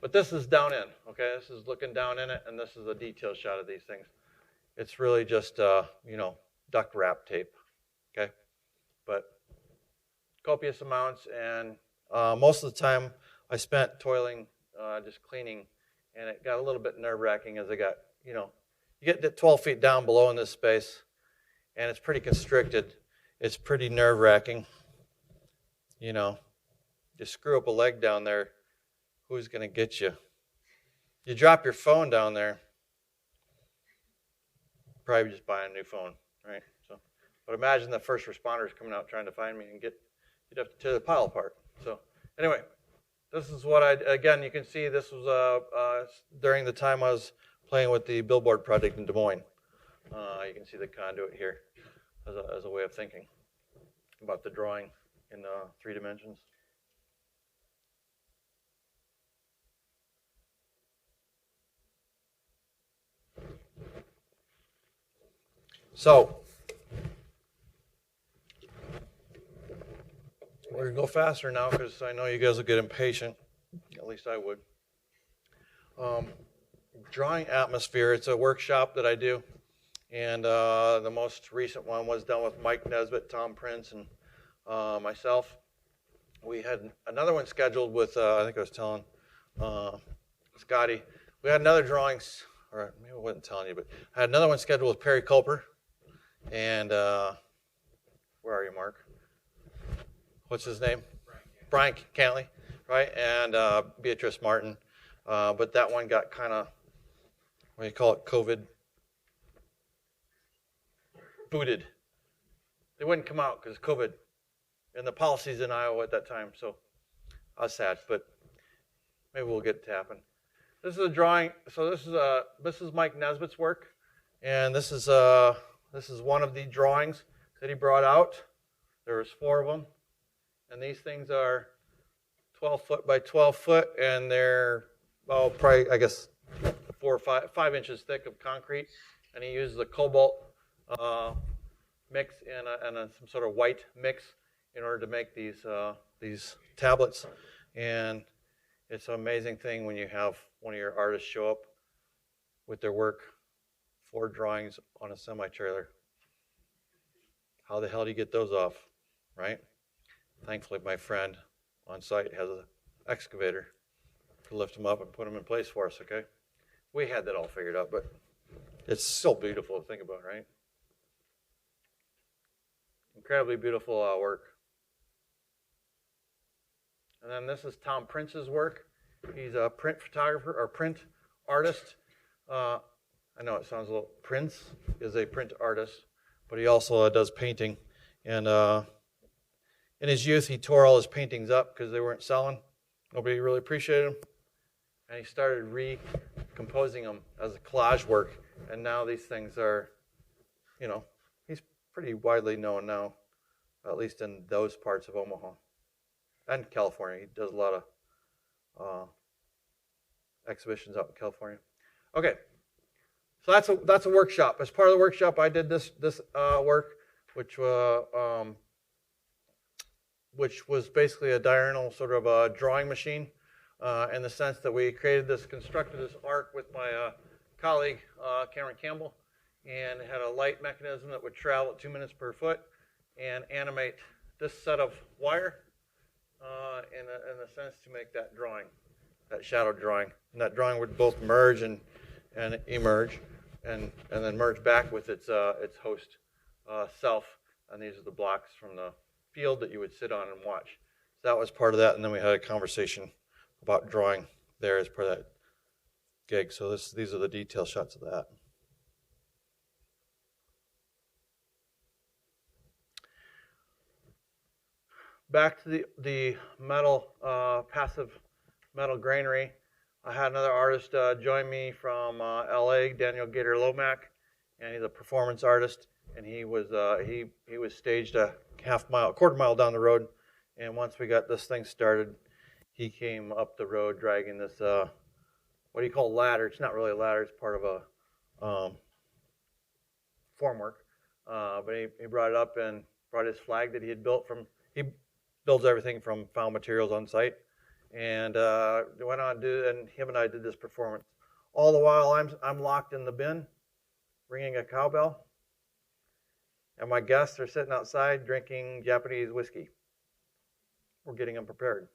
But this is down in, okay? This is looking down in it, and this is a detailed shot of these things. It's really just, duct wrap tape, okay? But copious amounts, and most of the time I spent toiling, just cleaning, and it got a little bit nerve-wracking as I got, you get to 12 feet down below in this space, and it's pretty constricted. It's pretty nerve-wracking. You screw up a leg down there, who's going to get you? You drop your phone down there, probably just buy a new phone, right? So, but imagine the first responders coming out trying to find me and you'd have to tear the pile apart. So anyway, this is what again, you can see this was during the time I was playing with the billboard project in Des Moines. You can see the conduit here as a way of thinking about the drawing in 3 dimensions. So, we're going to go faster now because I know you guys will get impatient. At least I would. Drawing atmosphere, it's a workshop that I do. And the most recent one was done with Mike Nesbitt, Tom Prince, and myself. We had another one scheduled with, I think I was telling Scotty. We had another drawings, or maybe I wasn't telling you, but I had another one scheduled with Perry Culper. And where are you, Mark? What's his name? Brian Cantley, right? And Beatrice Martin. But that one got kind of, what do you call it, COVID booted. They wouldn't come out because COVID and the policies in Iowa at that time. So I was sad, but maybe we'll get it to happen. This is a drawing. So this is Mike Nesbitt's work, and this is one of the drawings that he brought out There was 4 of them, and these things are 12 foot by 12 foot, and they're, well, probably, I guess, 4 or 5 inches thick of concrete, and he uses a cobalt mix and some sort of white mix in order to make these tablets. And it's an amazing thing when you have one of your artists show up with their work, 4 drawings on a semi-trailer. How the hell do you get those off, right? Thankfully, my friend on site has an excavator to lift them up and put them in place for us, okay? We had that all figured out, but it's so beautiful to think about, right? Incredibly beautiful work. And then this is Tom Prince's work. He's a print photographer or print artist. I know it sounds a little, Prince is a print artist, but he also does painting. And in his youth, he tore all his paintings up because they weren't selling. Nobody really appreciated them. And he started recomposing them as a collage work. And now these things are, he's pretty widely known now, at least in those parts of Omaha and California. He does a lot of exhibitions out in California. Okay, so that's a workshop. As part of the workshop, I did this work, which was basically a diurnal sort of a drawing machine, in the sense that we constructed this arc with my colleague Cameron Campbell, and it had a light mechanism that would travel at 2 minutes per foot and animate this set of wire in a sense to make that drawing, that shadow drawing. And that drawing would both merge and emerge, and then merge back with its host self. And these are the blocks from the field that you would sit on and watch. So that was part of that, and then we had a conversation about drawing there as part of that gig. So these are the detail shots of that. Back to the metal, passive metal granary. I had another artist join me from LA, Daniel Gator Lomack, and he's a performance artist. And he was staged a quarter mile down the road. And once we got this thing started, he came up the road dragging this what do you call ladder? It's not really a ladder. It's part of a formwork. But he brought it up and brought his flag that he had built from. He builds everything from found materials on site, and went on and him and I did this performance. All the while I'm locked in the bin, ringing a cowbell, and my guests are sitting outside drinking Japanese whiskey. We're getting them prepared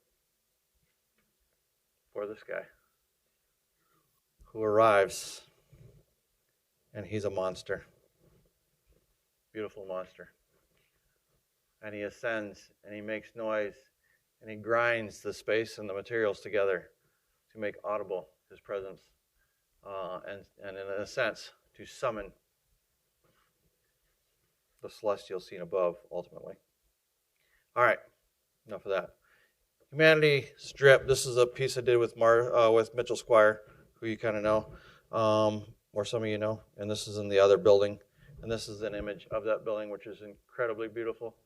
for this guy who arrives, and he's a monster, beautiful monster. And he ascends, and he makes noise, and he grinds the space and the materials together to make audible his presence, and in a sense, to summon the celestial scene above, ultimately. All right, enough of that. Humanity Strip. This is a piece I did with Mitchell Squire, who you kind of know, or some of you know. And this is in the other building, and this is an image of that building, which is incredibly beautiful.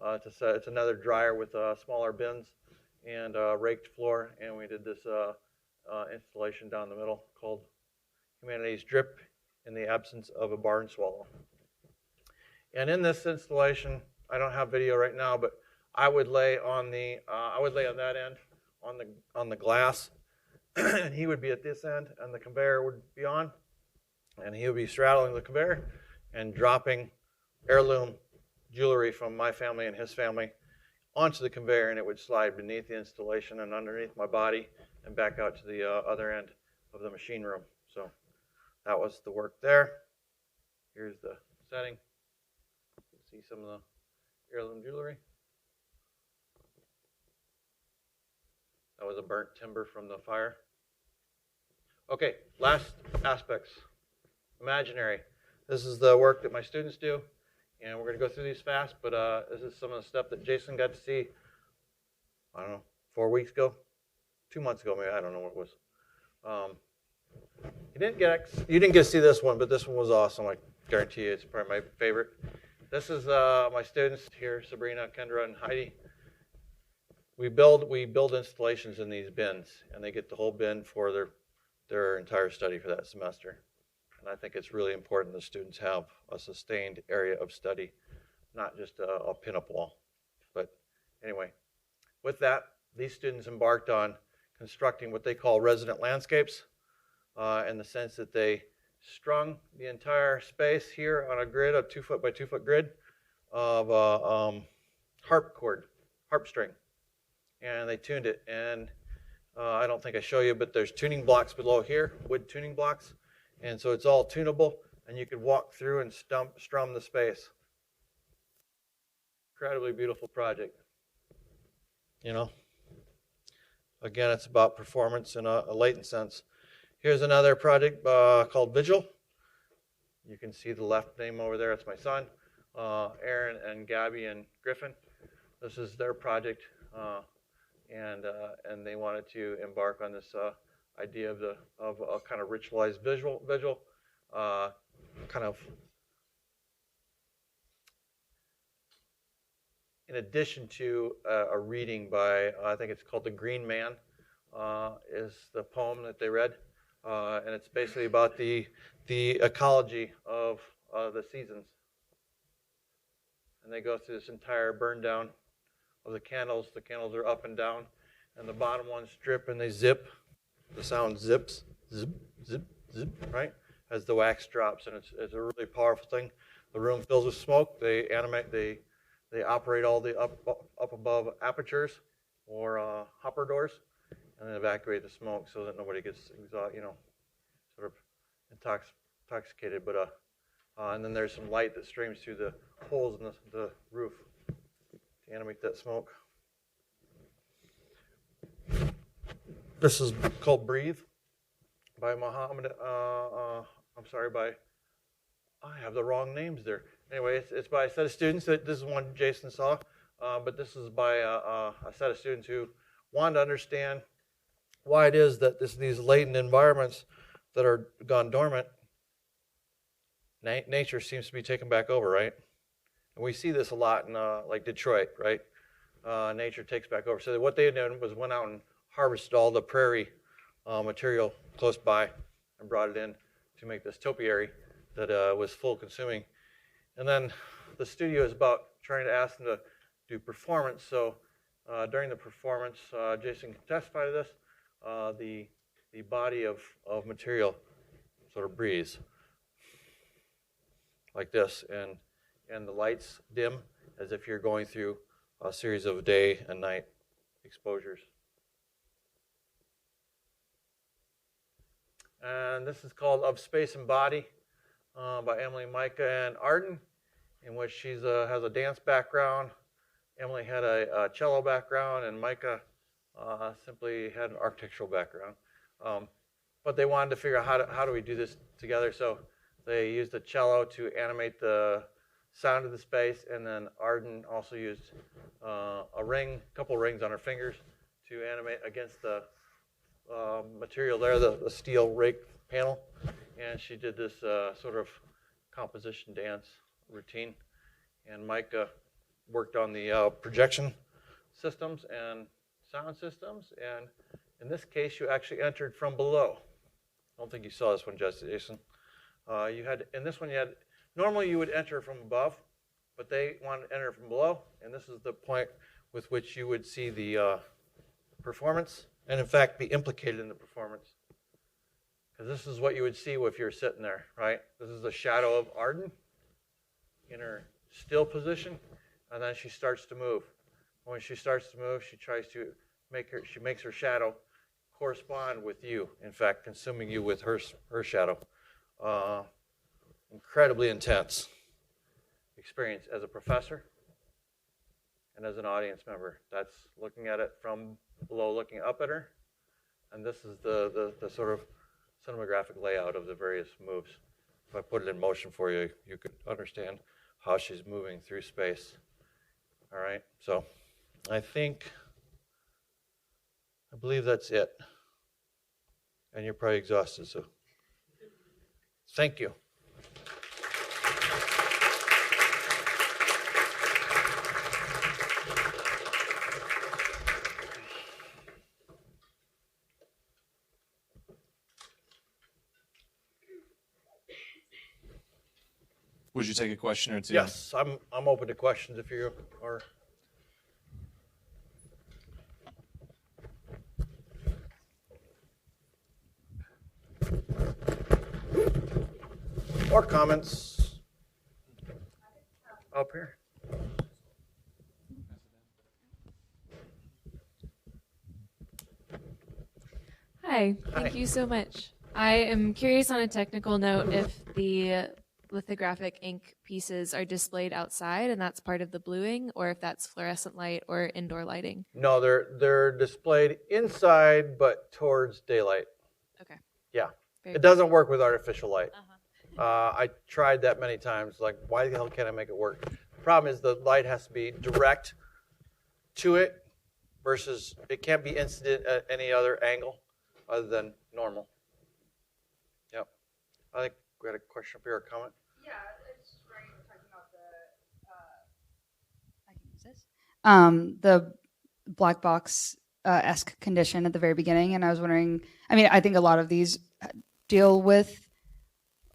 It's another dryer with smaller bins and raked floor, and we did this installation down the middle called Humanity's Drip in the Absence of a Barn Swallow. And in this installation, I don't have video right now, but I would lay on that end on the glass, and he would be at this end, and the conveyor would be on, and he would be straddling the conveyor and dropping heirloom jewelry from my family and his family onto the conveyor, and it would slide beneath the installation and underneath my body and back out to the other end of the machine room. So that was the work there. Here's the setting. You can see some of the heirloom jewelry. That was a burnt timber from the fire. Okay, last aspects. Imaginary. This is the work that my students do, and we're going to go through these fast, but this is some of the stuff that Jason got to see, I don't know, 4 weeks ago? 2 months ago, maybe. I don't know what it was. You didn't get to see this one, but this one was awesome. I guarantee you it's probably my favorite. This is my students here, Sabrina, Kendra, and Heidi. We build installations in these bins, and they get the whole bin for their entire study for that semester. And I think it's really important the students have a sustained area of study, not just a pin-up wall. But anyway, with that, these students embarked on constructing what they call resident landscapes, in the sense that they strung the entire space here on a grid, a 2 foot by 2 foot grid of harp string. And they tuned it. And I don't think I show you, but there's tuning blocks below here, wood tuning blocks. And so it's all tunable, and you could walk through and strum the space. Incredibly beautiful project. You know, again, it's about performance in a latent sense. Here's another project called Vigil. You can see the left name over there. It's my son, Aaron and Gabby and Griffin. This is their project, and they wanted to embark on this idea of a kind of ritualized vigil, kind of in addition to a reading by, I think it's called The Green Man, is the poem that they read. And it's basically about the ecology of the seasons. And they go through this entire burn down of the candles. The candles are up and down, and the bottom ones drip and they zip. The sound zips, zip, zip, zip, right? As the wax drops, and it's a really powerful thing. The room fills with smoke. They animate, they operate all the up above apertures or hopper doors, and then evacuate the smoke so that nobody gets sort of intoxicated. But and then there's some light that streams through the holes in the roof to animate that smoke. This is called Breathe by Muhammad. I have the wrong names there. Anyway, it's by a set of students. This is one Jason saw, but this is by a set of students who wanted to understand why it is that these latent environments that are gone dormant, nature seems to be taken back over, right? And we see this a lot in like Detroit, right? Nature takes back over. So what they did was went out and harvested all the prairie material close by and brought it in to make this topiary that was full consuming. And then the studio is about trying to ask them to do performance. So during the performance, Jason can testify to this, the body of material sort of breathes like this, and the lights dim as if you're going through a series of day and night exposures. And this is called Of Space and Body by Emily, Micah, and Arden, in which she has a dance background. Emily had a cello background, and Micah simply had an architectural background. But they wanted to figure out how do we do this together, so they used the cello to animate the sound of the space, and then Arden also used a couple rings on her fingers to animate against the material there, the steel rake panel, and she did this sort of composition dance routine. And Micah worked on the projection systems and sound systems, and in this case, you actually entered from below. I don't think you saw this one, Jason. In this one, normally you would enter from above, but they wanted to enter from below, and this is the point with which you would see the performance, and in fact, be implicated in the performance. Because this is what you would see if you're sitting there, right? This is the shadow of Arden in her still position, and then she starts to move. When she starts to move, she makes her shadow correspond with you, in fact, consuming you with her shadow. Incredibly intense experience as a professor and as an audience member. That's looking at it from below, looking up at her, and this is the sort of cinematographic layout of the various moves. If I put it in motion for you, you could understand how she's moving through space. All right, so I believe that's it. And you're probably exhausted, so thank you. Would you take a question or two? Yes, I'm open to questions if you are. Or comments up here. Hi, thank you so much. I am curious on a technical note if the lithographic ink pieces are displayed outside and that's part of the bluing, or if that's fluorescent light or indoor lighting. No, they're displayed inside, but towards daylight. Okay. Yeah, Very it doesn't work with artificial light. Uh-huh. I tried that many times. Like, why the hell can't I make it work? The problem is the light has to be direct to it versus it can't be incident at any other angle other than normal. Yep. I think we had a question up here, or a comment. Yeah, it's right. We're talking about I can use this. The black box esque condition at the very beginning, and I was wondering. I mean, I think a lot of these deal with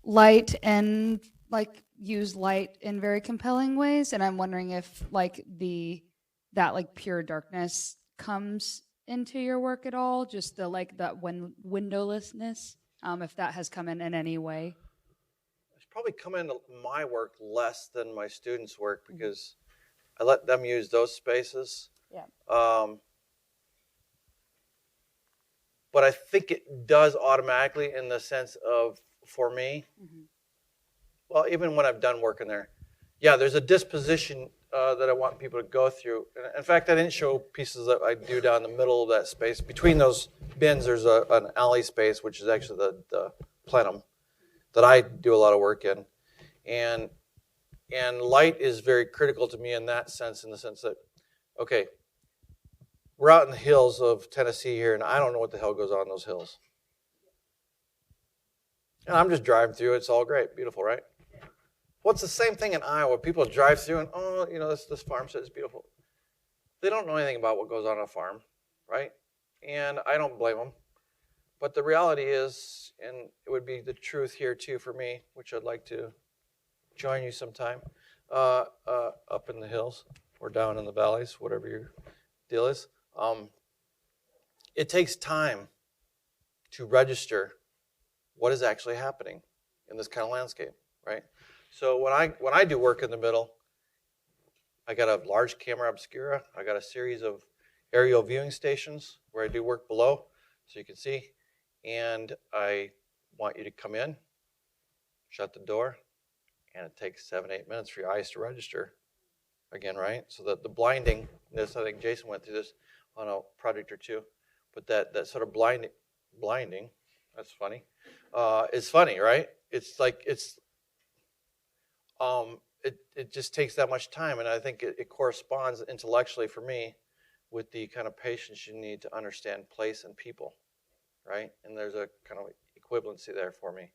light and like use light in very compelling ways, and I'm wondering if like that like pure darkness comes into your work at all, just the like that windowlessness, if that has come in any way. It's probably come into my work less than my students' work because I let them use those spaces. Yeah. But I think it does automatically in the sense of, for me, well, even when I've done work in there, yeah, there's a disposition that I want people to go through. In fact, I didn't show pieces that I do down the middle of that space. Between those bins, there's an alley space, which is actually the plenum that I do a lot of work in. And light is very critical to me in that sense, in the sense that, okay, we're out in the hills of Tennessee here, and I don't know what the hell goes on in those hills. And I'm just driving through. It's all great. Beautiful, right? Well, it's the same thing in Iowa. People drive through and, oh, you know, this farm says it's beautiful. They don't know anything about what goes on a farm, right? And I don't blame them. But the reality is, and it would be the truth here too for me, which I'd like to join you sometime, up in the hills or down in the valleys, whatever your deal is. It takes time to register what is actually happening in this kind of landscape, right? So when I do work in the middle, I got a large camera obscura. I got a series of aerial viewing stations where I do work below, so you can see. And I want you to come in, shut the door, and it takes 7-8 minutes for your eyes to register again, right? So that the blinding, this, I think Jason went through this on a project or two, but that sort of blinding, that's funny, is funny, right? It's like, it just takes that much time, and I think it corresponds intellectually for me with the kind of patience you need to understand place and people, right? And there's a kind of equivalency there for me.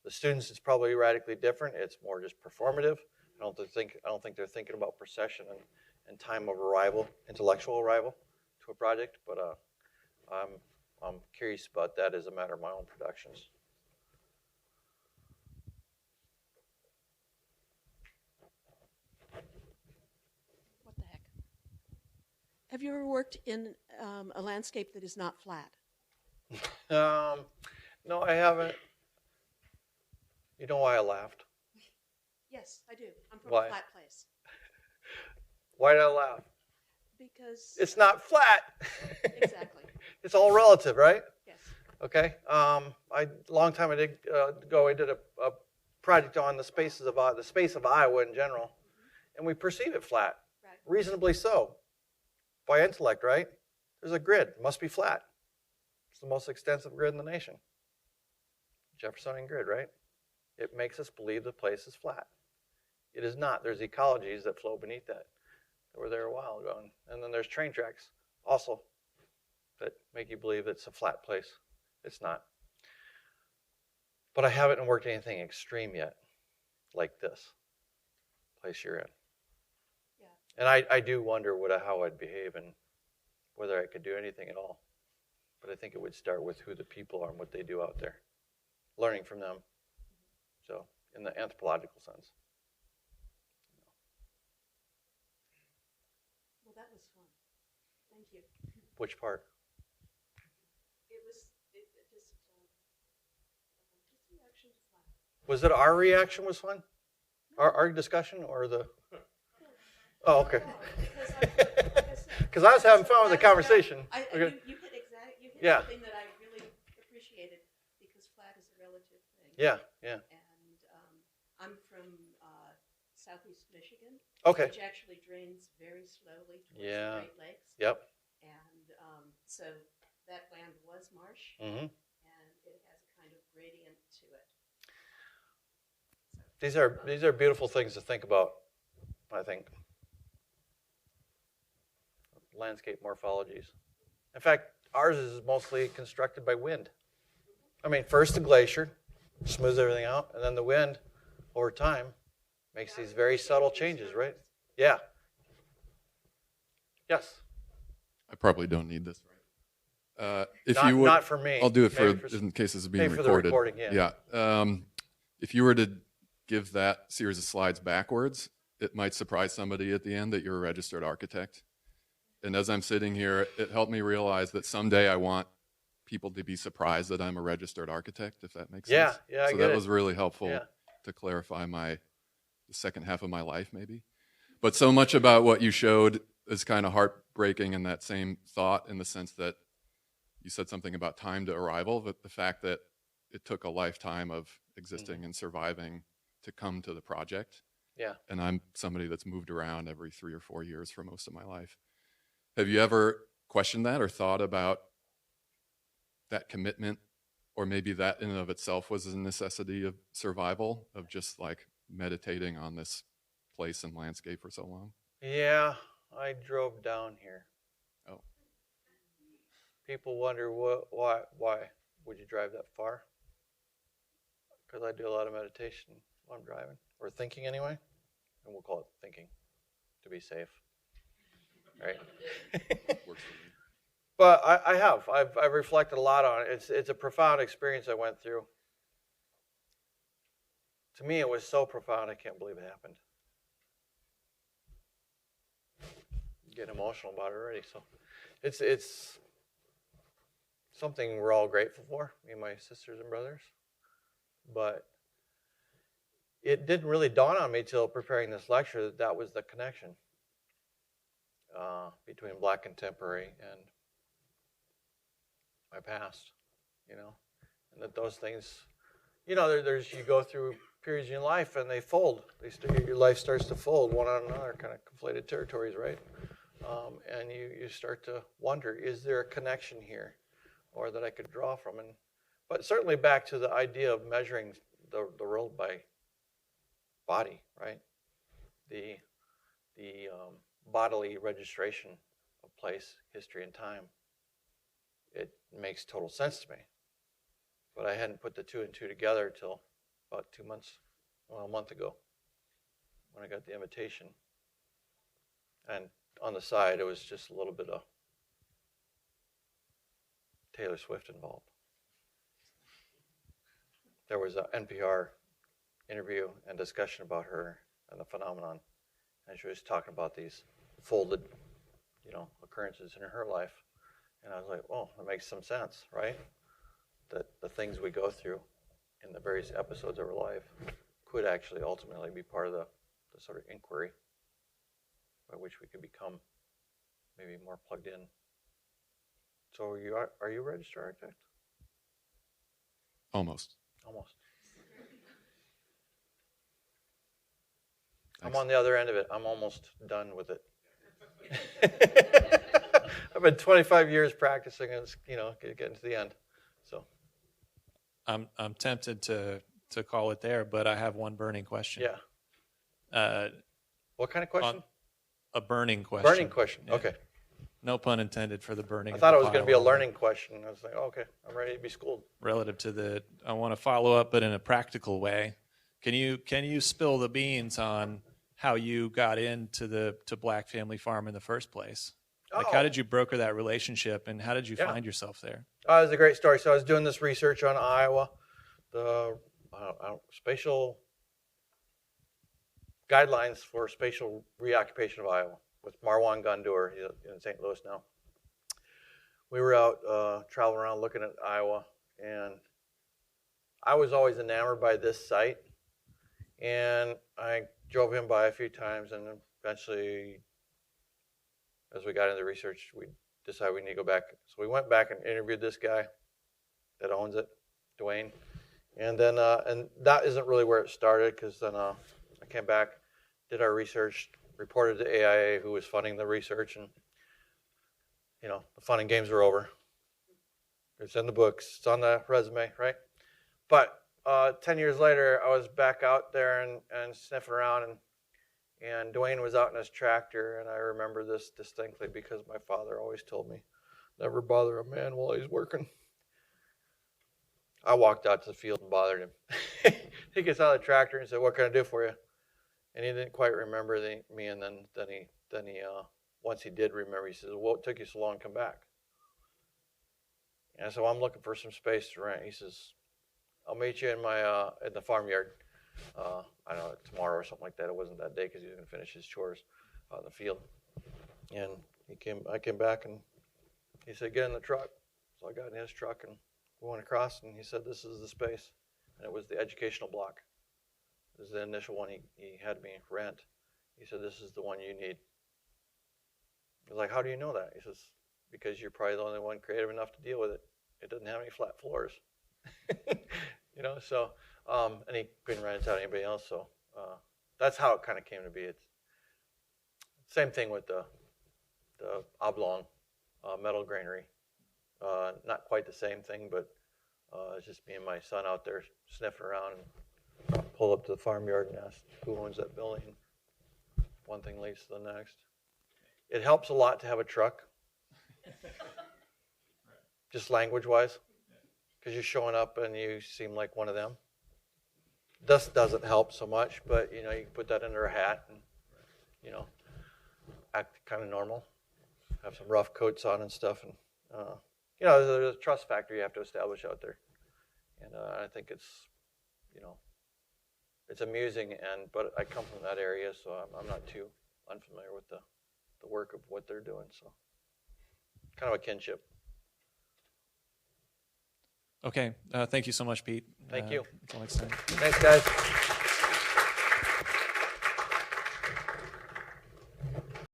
The students, it's probably radically different. It's more just performative. I don't think they're thinking about procession and time of arrival, intellectual arrival to a project, but I'm curious about that as a matter of my own productions. What the heck? Have you ever worked in a landscape that is not flat? No, I haven't. You know why I laughed? Yes, I do. I'm from Why? a flat place. Why did I laugh? Because It's not flat. exactly. It's all relative, right? Yes. Okay. A long time ago, I did a project on the space of Iowa in general, and we perceive it flat, Right. reasonably so, by intellect, right? There's a grid, it must be flat. It's the most extensive grid in the nation. Jeffersonian grid, right? It makes us believe the place is flat. It is not. There's ecologies that flow beneath that were there a while ago, and then there's train tracks also that make you believe it's a flat place. It's not. But I haven't worked anything extreme yet, like this place you're in. Yeah. And I do wonder how I'd behave and whether I could do anything at all. But I think it would start with who the people are and what they do out there, learning from them. So, in the anthropological sense. Well, that was fun. Thank you. Which part? It was just reaction to flat. Was it our reaction was fun? Our discussion or the? Oh, okay. Because I was having fun with the conversation. Okay. You hit Yeah. something that I really appreciated because flat is a relative thing. Yeah, yeah. And I'm from southeast Michigan, Okay. which actually drains very slowly towards Yeah. the Great Lakes. Yep. And so that land was marsh, Mm-hmm. and it has a kind of gradient to it. These are beautiful things to think about, I think. Landscape morphologies. In fact, ours is mostly constructed by wind. I mean, first the glacier smooths everything out, and then the wind over time makes these very subtle changes, right? Yeah. Yes. I probably don't need this. If Not, you would, not for me. I'll do it Maybe in case this is being maybe for the recorded. recording, yeah. If you were to give that series of slides backwards, it might surprise somebody at the end that you're a registered architect. And as I'm sitting here, it helped me realize that someday I want people to be surprised that I'm a registered architect, if that makes sense. Yeah, I so get that it. was really helpful Yeah. to clarify the second half of my life, maybe. But so much about what you showed is kind of heartbreaking in that same thought, in the sense that you said something about time to arrival, but the fact that it took a lifetime of existing and surviving to come to the project. Yeah. And I'm somebody that's moved around every 3 or 4 years for most of my life. Have you ever questioned that or thought about that commitment, or maybe that in and of itself was a necessity of survival, of just like meditating on this place and landscape for so long? Yeah, I drove down here. Oh. People wonder why would you drive that far? Because I do a lot of meditation while I'm driving, or thinking anyway, and we'll call it thinking to be safe, right? Works for me. But I've reflected a lot on it. It's a profound experience I went through. To me, it was so profound, I can't believe it happened. Getting emotional about it already. So it's something we're all grateful for, me and my sisters and brothers. But it didn't really dawn on me till preparing this lecture that was the connection between Black contemporary and my past, and that those things, there's you go through periods in your life and they fold. Your life starts to fold one on another, kind of conflated territories, right? And you start to wonder, is there a connection here, or that I could draw from? But certainly back to the idea of measuring the world by body, right? The bodily registration of place, history, and time. It makes total sense to me. But I hadn't put the two and two together till about a month ago, when I got the invitation. And on the side, it was just a little bit of Taylor Swift involved. There was an NPR interview and discussion about her and the phenomenon, and she was talking about these folded, occurrences in her life. And I was like, oh, that makes some sense, right? That the things we go through in the various episodes of our life could actually ultimately be part of the sort of inquiry by which we could become maybe more plugged in. So are you a registered architect? Almost. Almost. Thanks. I'm on the other end of it. I'm almost done with it. I've been 25 years practicing, and it's, getting to the end. So I'm tempted to call it there, but I have one burning question. yeah. What kind of question? A burning question. Burning question. Yeah. Okay. No pun intended for the burning. I of thought the it was going to be a pile. learning question. I was like, oh, okay, I'm ready to be schooled. Relative to I want to follow up, but in a practical way. Can you spill the beans on how you got into Black Family Farm in the first place? Like, how did you broker that relationship, and how did you find yourself there? It was a great story. So I was doing this research on Iowa, the spatial guidelines for spatial reoccupation of Iowa with Marwan Gandour. He's in St. Louis now. We were out traveling around looking at Iowa, and I was always enamored by this site. And I drove him by a few times, and eventually, as we got into the research, we decided we need to go back. So we went back and interviewed this guy that owns it, Dwayne. And then, and that isn't really where it started, because then I came back, did our research, reported to AIA, who was funding the research, and you know, the fun and games are over. It's in the books, it's on the resume, right? But 10 years later, I was back out there and sniffing around, and Dwayne was out in his tractor, and I remember this distinctly because my father always told me, never bother a man while he's working. I walked out to the field and bothered him. He gets out of the tractor and said, "What can I do for you?" And he didn't quite remember me, and then he once he did remember, he says, "What took you so long to come back?" And so I'm looking for some space to rent. He says, "I'll meet you in my in the farmyard. I don't know, tomorrow or something like that." It wasn't that day because he was going to finish his chores out in the field. And I came back, and he said, "Get in the truck." So I got in his truck, and we went across, and he said, "This is the space." And it was the educational block. This is the initial one he had me rent. He said, "This is the one you need." I was like, "How do you know that?" He says, "Because you're probably the only one creative enough to deal with it. It doesn't have any flat floors." You know, so, and he couldn't rent it out to anybody else, so that's how it kind of came to be. It's same thing with the oblong metal granary. Not quite the same thing, but it's just me and my son out there sniffing around, and pull up to the farmyard and ask who owns that building. One thing leads to the next. It helps a lot to have a truck, just language-wise, because you're showing up and you seem like one of them. This doesn't help so much, but you know, you can put that under a hat and, you know, act kind of normal, have some rough coats on and stuff, and you know, there's a trust factor you have to establish out there, and I think it's, you know, it's amusing, but I come from that area, so I'm not too unfamiliar with the work of what they're doing, so kind of a kinship. Okay, thank you so much, Pete. Thank you. Until next time. Thanks, guys.